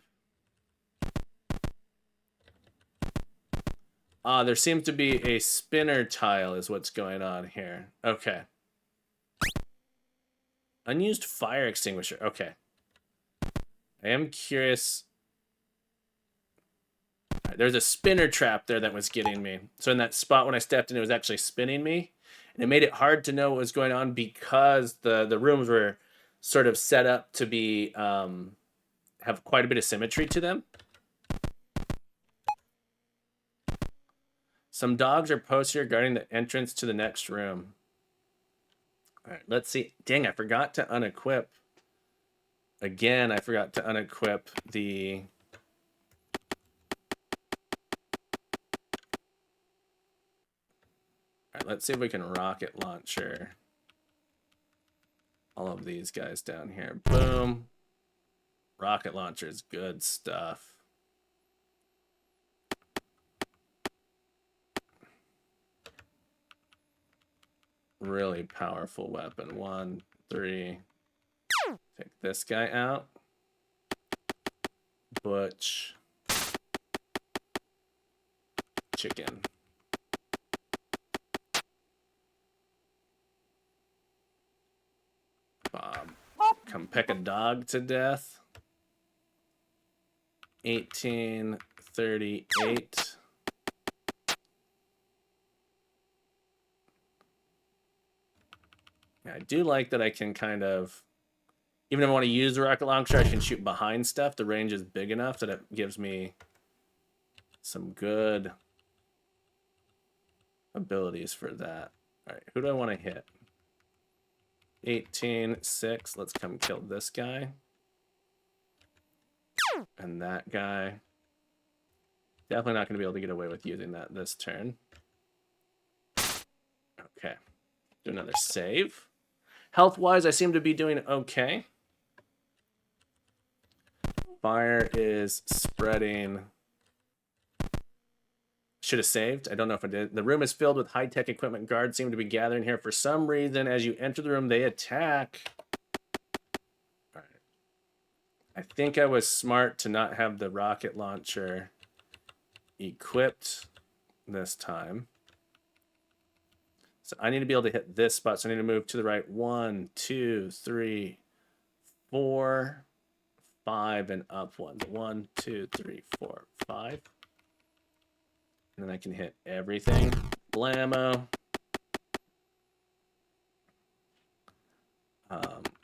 There seems to be a spinner tile is what's going on here. Okay. Unused fire extinguisher. Okay. I am curious. Right, there's a spinner trap there that was getting me. So in that spot when I stepped in, it was actually spinning me. And it made it hard to know what was going on because the rooms were sort of set up to be have quite a bit of symmetry to them. Some dogs are posted here guarding the entrance to the next room. All right, let's see. Dang, I forgot to unequip. Again, I forgot to unequip the... All right, let's see if we can rocket launcher all of these guys down here. Boom. Rocket launcher is good stuff. Really powerful weapon. 1, 3. Take this guy out. Butch. Chicken. Bob. Come peck a dog to death. 1838. Yeah, I do like that I can kind of, even if I want to use the rocket launcher, I can shoot behind stuff. The range is big enough that it gives me some good abilities for that. All right, who do I want to hit? 18-6. Let's come kill this guy. And that guy. Definitely not going to be able to get away with using that this turn. Okay. Do another save. Health-wise, I seem to be doing okay. Fire is spreading. Should have saved. I don't know if I did. The room is filled with high-tech equipment. Guards seem to be gathering here. For some reason, as you enter the room, they attack. All right. I think I was smart to not have the rocket launcher equipped this time. So I need to be able to hit this spot. So I need to move to the right. 1, 2, 3, 4, 5, and up 1. 1, 2, 3, 4, 5. And then I can hit everything. Blammo.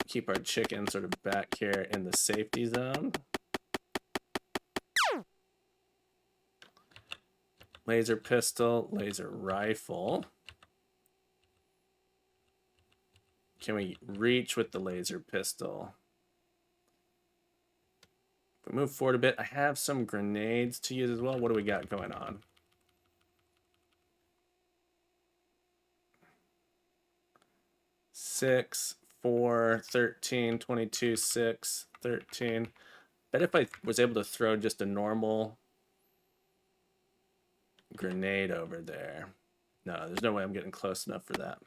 Keep our chicken sort of back here in the safety zone. Laser pistol, laser rifle. Can we reach with the laser pistol? If we move forward a bit, I have some grenades to use as well. What do we got going on? 6, 4, 13, 22, 6, 13. Bet if I was able to throw just a normal grenade over there. No, there's no way I'm getting close enough for that.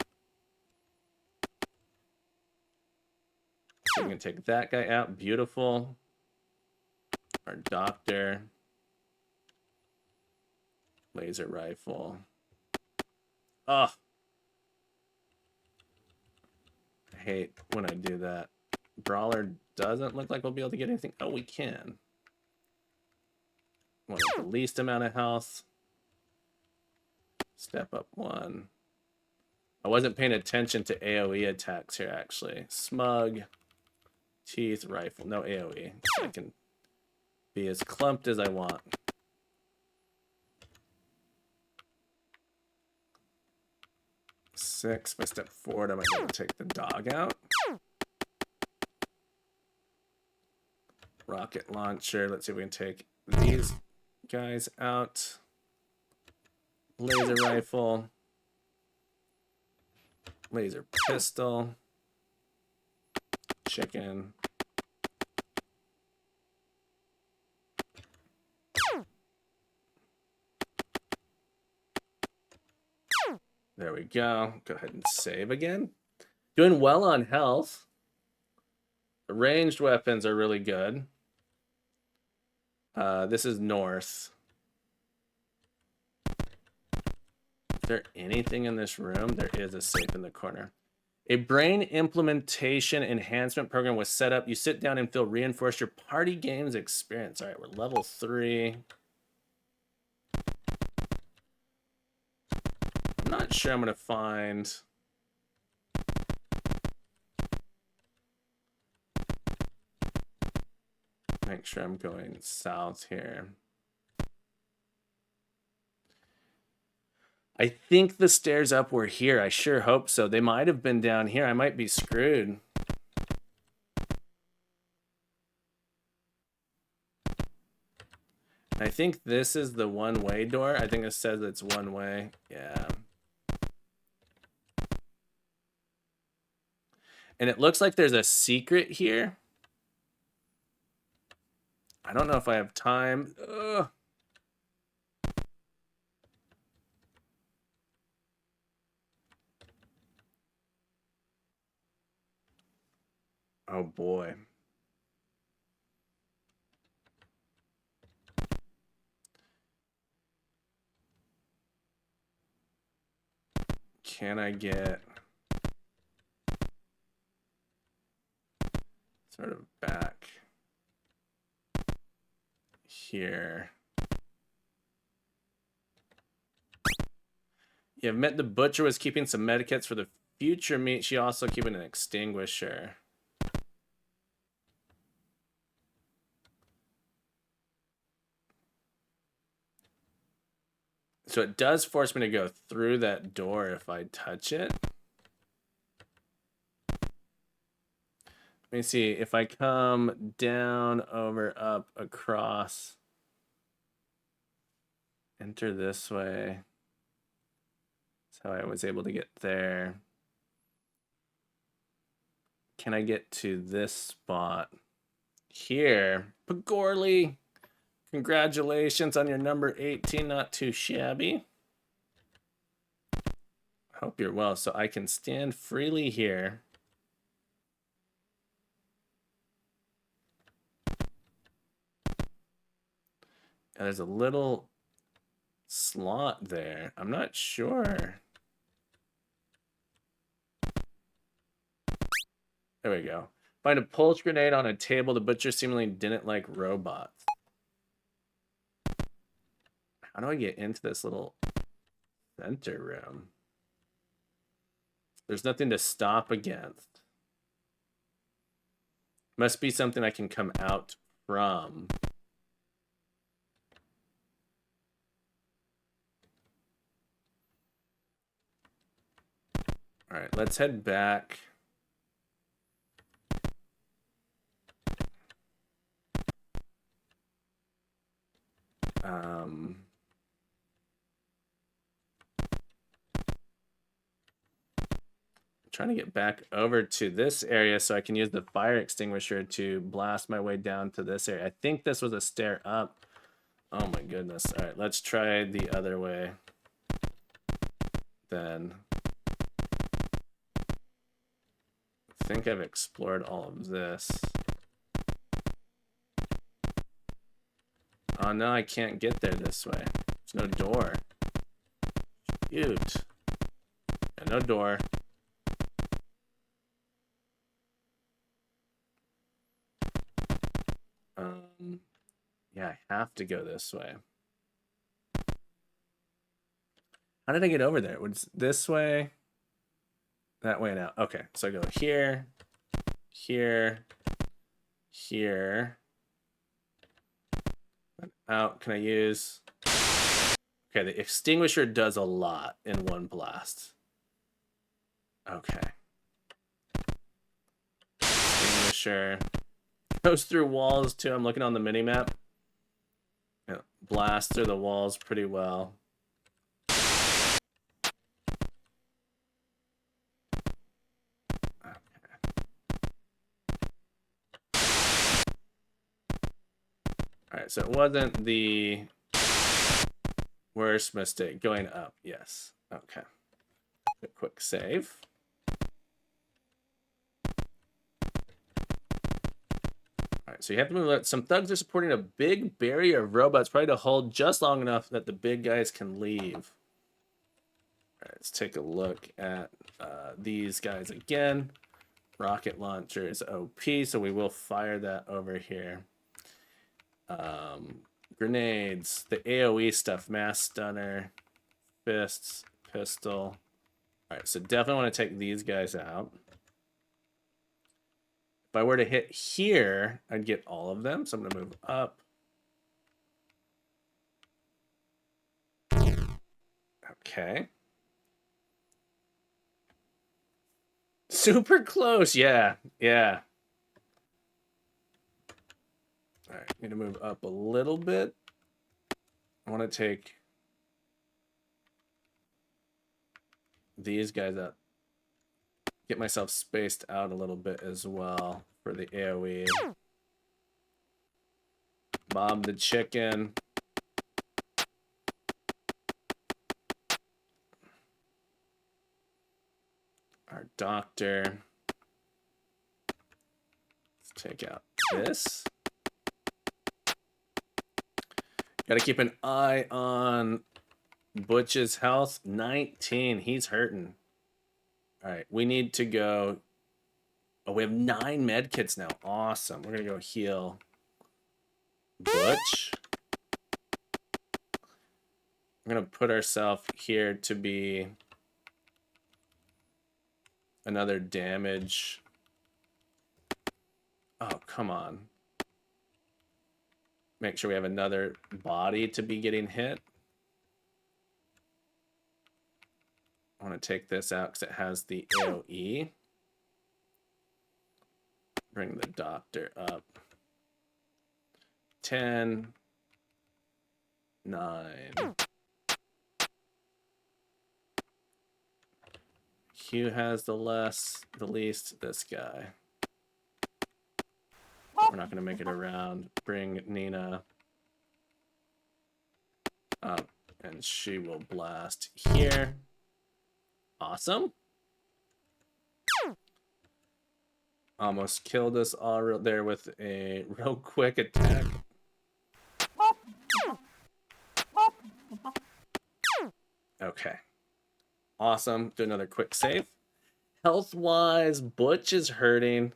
So we can take that guy out. Beautiful. Our doctor. Laser rifle. Oh. I hate when I do that. Brawler doesn't look like we'll be able to get anything. Oh, we can. Want the least amount of health. Step up 1. I wasn't paying attention to AoE attacks here, actually. Smug. Teeth, rifle. No AoE. So I can be as clumped as I want. Six. If I step forward, I might be able to take the dog out. Rocket launcher. Let's see if we can take these guys out. Laser rifle. Laser pistol. Chicken. There we go. Go ahead and save again. Doing well on health. The ranged weapons are really good. This is north. Is there anything in this room? There is a safe in the corner. A brain implementation enhancement program was set up. You sit down and feel reinforce your party games experience. All right, we're level 3. I'm not sure I'm going to find... Make sure I'm going south here. I think the stairs up were here. I sure hope so. They might have been down here. I might be screwed. I think this is the one-way door. I think it says it's one way. Yeah. And it looks like there's a secret here. I don't know if I have time. Ugh. Oh boy. Can I get sort of back here? Yeah, met the butcher was keeping some medikits for the future meat. She also keeping an extinguisher. So it does force me to go through that door if I touch it. Let me see if I come down, over, up, across. Enter this way. That's how I was able to get there. Can I get to this spot here? Pagorli, congratulations on your number 18. Not too shabby. Hope you're well. So I can stand freely here. And there's a little slot there. I'm not sure. There we go. Find a pulse grenade on a table. The butcher seemingly didn't like robots. How do I get into this little center room? There's nothing to stop against. Must be something I can come out from. All right, let's head back. trying to get back over to this area so I can use the fire extinguisher to blast my way down to this area. I think this was a stair up. Oh my goodness. All right, let's try the other way then. I think I've explored all of this. Oh no, I can't get there this way. There's no door. Shoot. Yeah, no door. Yeah, I have to go this way. How did I get over there? Was this way? That way now. Okay, so I go here, here, here. And out. Can I use? Okay, the extinguisher does a lot in one blast. Okay. Extinguisher. Goes through walls too. I'm looking on the mini map. Yeah, blast through the walls pretty well. Alright, so it wasn't the worst mistake. Going up, yes. Okay. A quick save. Alright, so you have to move it. Some thugs are supporting a big barrier of robots, probably to hold just long enough that the big guys can leave. Alright, let's take a look at these guys again. Rocket launcher is OP, so we will fire that over here. Grenades, the AoE stuff, mass stunner, fists, pistol. All right, so definitely want to take these guys out. If I were to hit here, I'd get all of them, so I'm gonna move up. Okay. Super close, yeah, yeah. All right, need to move up a little bit. I want to take these guys up. Get myself spaced out a little bit as well for the AoE. Bob the chicken. Our doctor. Let's take out this. Got to keep an eye on Butch's health. 19. He's hurting. All right. We need to go. Oh, we have 9 med kits now. Awesome. We're going to go heal Butch. We're going to put ourselves here to be another damage. Oh, come on. Make sure we have another body to be getting hit. I want to take this out because it has the AoE. Bring the doctor up. 10. 9. Q has the least, this guy. We're not going to make it around. Bring Nina up, and she will blast here. Awesome. Almost killed us all there with a real quick attack. Okay. Awesome. Do another quick save. Health-wise, Butch is hurting.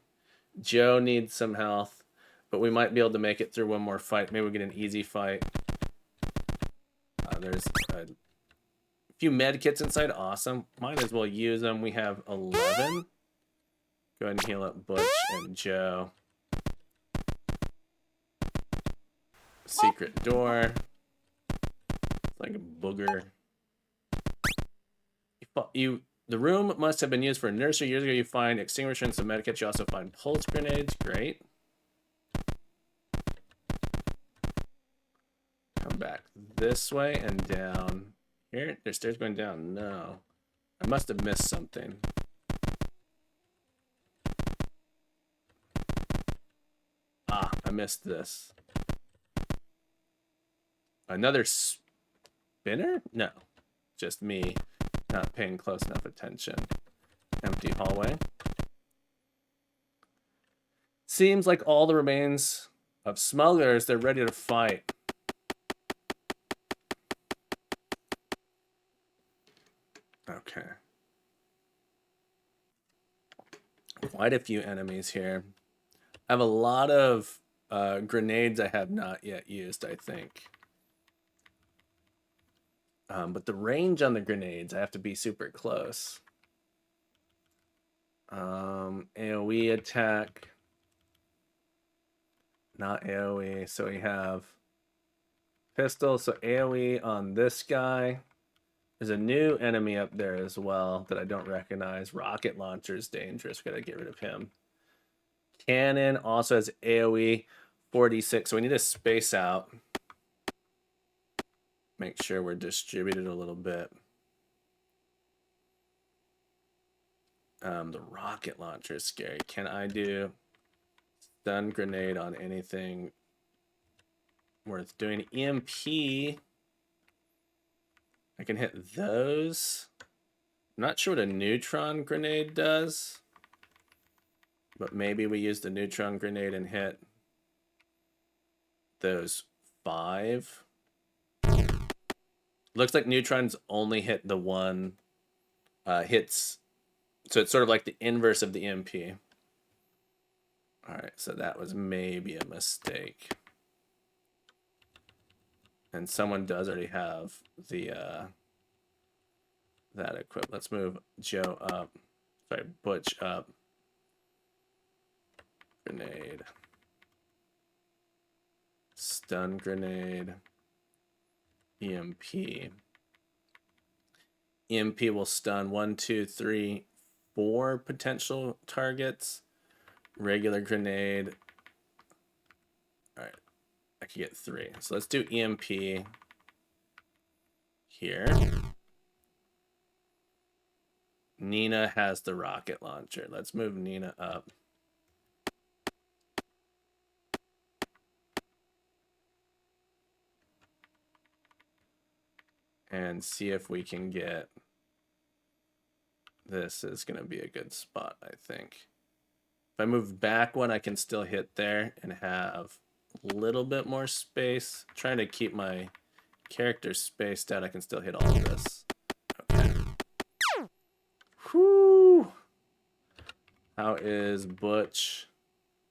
Joe needs some health, but we might be able to make it through one more fight. Maybe we'll get an easy fight. There's a few med kits inside. Awesome. Might as well use them. We have 11. Go ahead and heal up Butch and Joe. Secret door. It's like a booger. The room must have been used for a nursery. Years ago, you find extinguisher and some medikits. You also find pulse grenades. Great. Come back this way and down here. There's stairs going down. No. I must have missed something. missed this. Another spinner? No, just me not paying close enough attention. Empty hallway. Seems like all the remains of smugglers, they're ready to fight. Okay. Quite a few enemies here. I have a lot of grenades I have not yet used, I think. But the range on the grenades, I have to be super close. AoE attack. Not AoE, so we have pistol, so AoE on this guy. There's a new enemy up there as well that I don't recognize. Rocket launcher is dangerous. Gotta get rid of him. Cannon also has AoE 46, so we need to space out. Make sure we're distributed a little bit. The rocket launcher is scary. Can I do stun grenade on anything worth doing? EMP. I can hit those. I'm not sure what a neutron grenade does, but maybe we use the neutron grenade and hit those 5. Looks like neutrons only hit the one hits. So it's sort of like the inverse of the EMP. All right, so that was maybe a mistake. And someone does already have the that equipped. Let's move Joe up. Sorry, Butch up. Grenade. Stun grenade. EMP. EMP will stun 1, 2, 3, 4 potential targets. Regular grenade. All right, I could get 3. So let's do EMP here. Nina has the rocket launcher. Let's move Nina up. And see if we can get... This is going to be a good spot, I think. If I move back one, I can still hit there and have a little bit more space. I'm trying to keep my character spaced out. I can still hit all of this. Okay. Whew. How is Butch?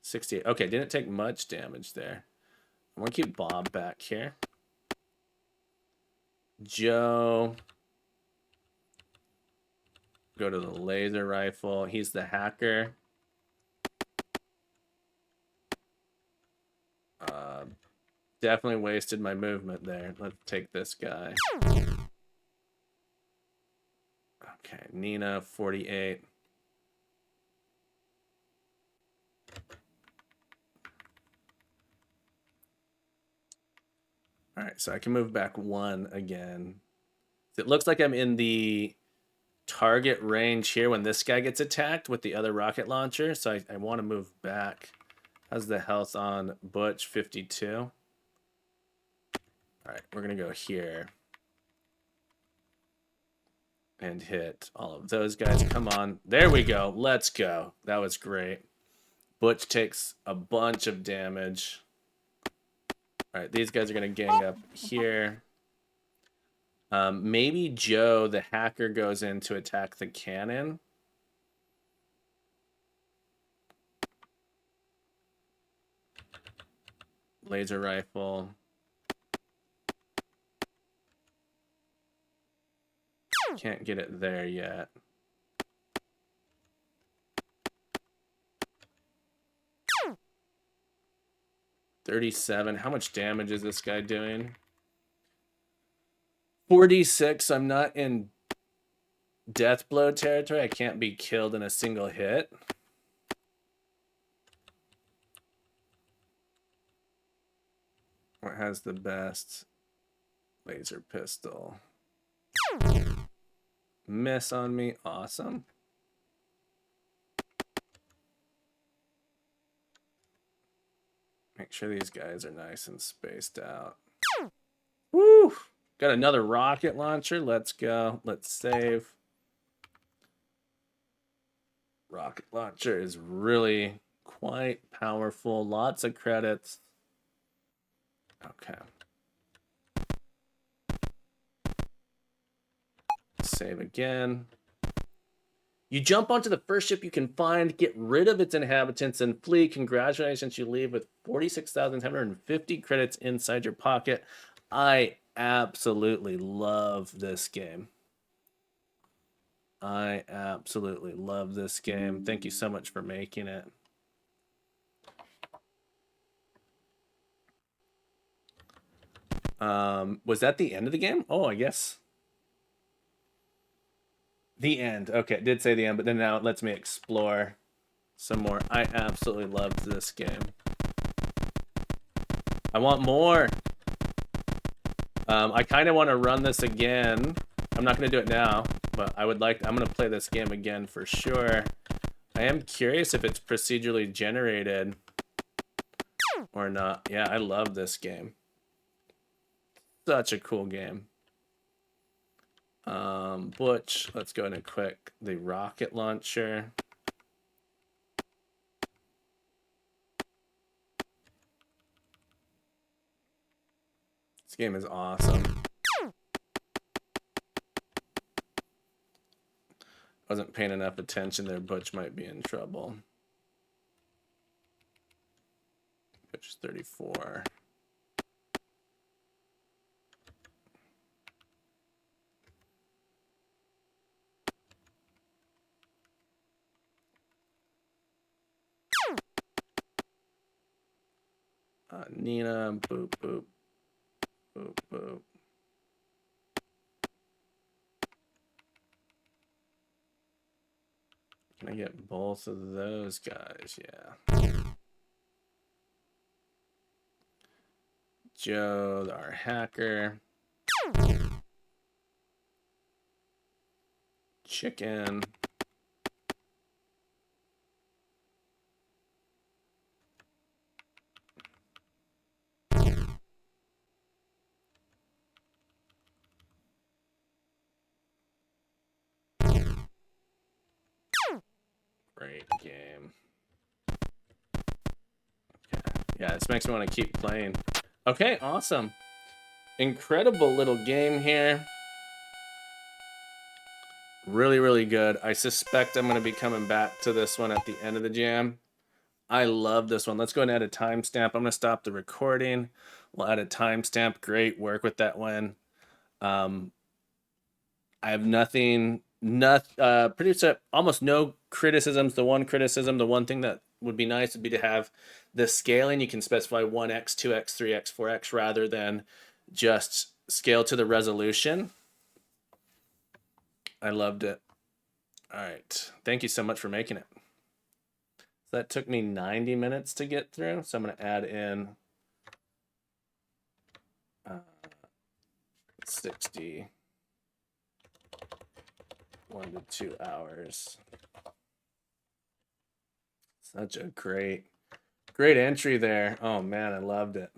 68. Okay, didn't take much damage there. I'm going to keep Bob back here. Joe. Go to the laser rifle. He's the hacker. Definitely wasted my movement there. Let's take this guy. Okay, Nina, 48. All right, so I can move back 1 again. It looks like I'm in the target range here when this guy gets attacked with the other rocket launcher, so I want to move back. How's the health on Butch? 52. All right, we're going to go here and hit all of those guys. Come on. There we go. Let's go. That was great. Butch takes a bunch of damage. All right, these guys are going to gang up here. Maybe Joe, the hacker, goes in to attack the cannon. Laser rifle. Can't get it there yet. $37. How much damage is this guy doing? 46. I'm not in death blow territory. I can't be killed in a single hit. What has the best laser pistol? Miss on me. Awesome. Make sure these guys are nice and spaced out. Woo! Got another rocket launcher. Let's go. Let's save. Rocket launcher is really quite powerful. Lots of credits. Okay. Save again. You jump onto the first ship you can find, get rid of its inhabitants, and flee. Congratulations, you leave with 46,750 credits inside your pocket. I absolutely love this game. I absolutely love this game. Thank you so much for making it. Was that the end of the game? Oh, I guess. The end. Okay, it did say the end, but then now it lets me explore some more. I absolutely loved this game. I want more. I kind of want to run this again. I'm not going to do it now, but I'm going to play this game again for sure. I am curious if it's procedurally generated or not. Yeah, I love this game. Such a cool game. Butch, let's go ahead and click the rocket launcher. This game is awesome. Wasn't paying enough attention there. Butch might be in trouble. Butch is 34. Nina, boop, boop, boop, boop. Can I get both of those guys? Yeah. Joe, our hacker. Chicken. Great game. Okay. Yeah, this makes me want to keep playing. Okay, awesome. Incredible little game here. Really, really good. I suspect I'm going to be coming back to this one at the end of the jam. I love this one. Let's go ahead and add a timestamp. I'm going to stop the recording. We'll add a timestamp. Great work with that one. I have pretty much almost no criticisms. The one criticism, the one thing that would be nice would be to have the scaling. You can specify 1x, 2x, 3x, 4x rather than just scale to the resolution. I loved it. All right. Thank you so much for making it. So that took me 90 minutes to get through. So I'm going to add in 60. 1 to 2 hours. Such a great entry there. Oh man, I loved it.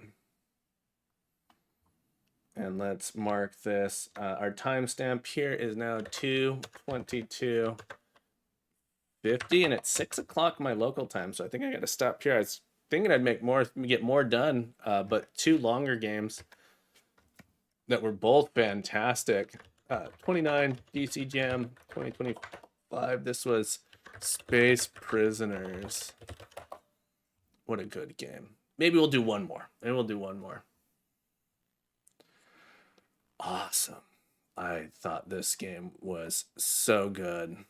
And let's mark this. Our timestamp here is now 2:22:50, and it's 6 o'clock my local time. So I think I got to stop here. I was thinking I'd get more done, but 2 longer games that were both fantastic. 29 DCJam 2025. This was Space Prisoners. What a good game. Maybe we'll do one more. Awesome. I thought this game was so good.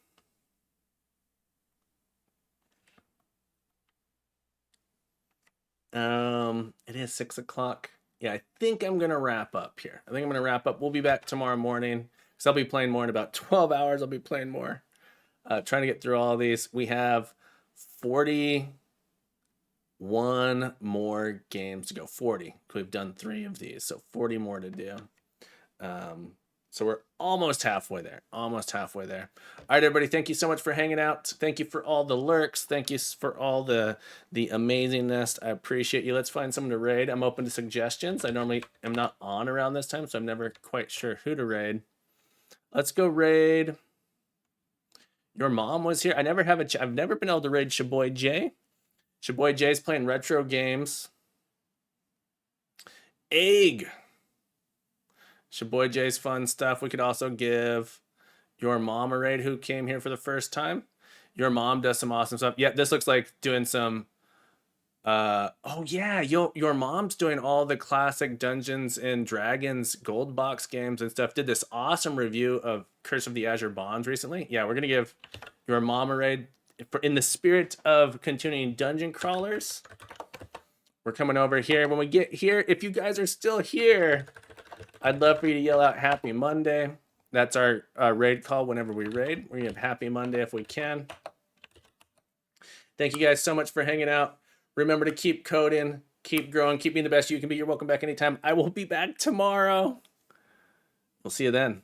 It is 6 o'clock. Yeah, I think I'm going to wrap up here. We'll be back tomorrow morning because I'll be playing more in about 12 hours. I'll be playing more. Trying to get through all these. We have 41 more games to go. 40. We've done 3 of these, so 40 more to do. So we're almost halfway there. Almost halfway there. All right, everybody. Thank you so much for hanging out. Thank you for all the lurks. Thank you for all the amazingness. I appreciate you. Let's find someone to raid. I'm open to suggestions. I normally am not on around this time, so I'm never quite sure who to raid. Let's go raid. Your mom was here. I never have I've never been able to raid Shaboy J. Shaboy J's playing retro games. Egg. Shaboy J's fun stuff. We could also give your mom a raid who came here for the first time. Your mom does some awesome stuff. Yeah, this looks like doing some oh yeah, your mom's doing all the classic Dungeons and Dragons gold box games and stuff. Did this awesome review of Curse of the Azure Bonds recently. Yeah, we're gonna give your mom a raid in the spirit of continuing dungeon crawlers. We're coming over here. When we get here, if you guys are still here, I'd love for you to yell out Happy Monday. That's our raid call whenever we raid. We're gonna have Happy Monday if we can. Thank you guys so much for hanging out. Remember to keep coding, keep growing, keep being the best you can be. You're welcome back anytime. I will be back tomorrow. We'll see you then.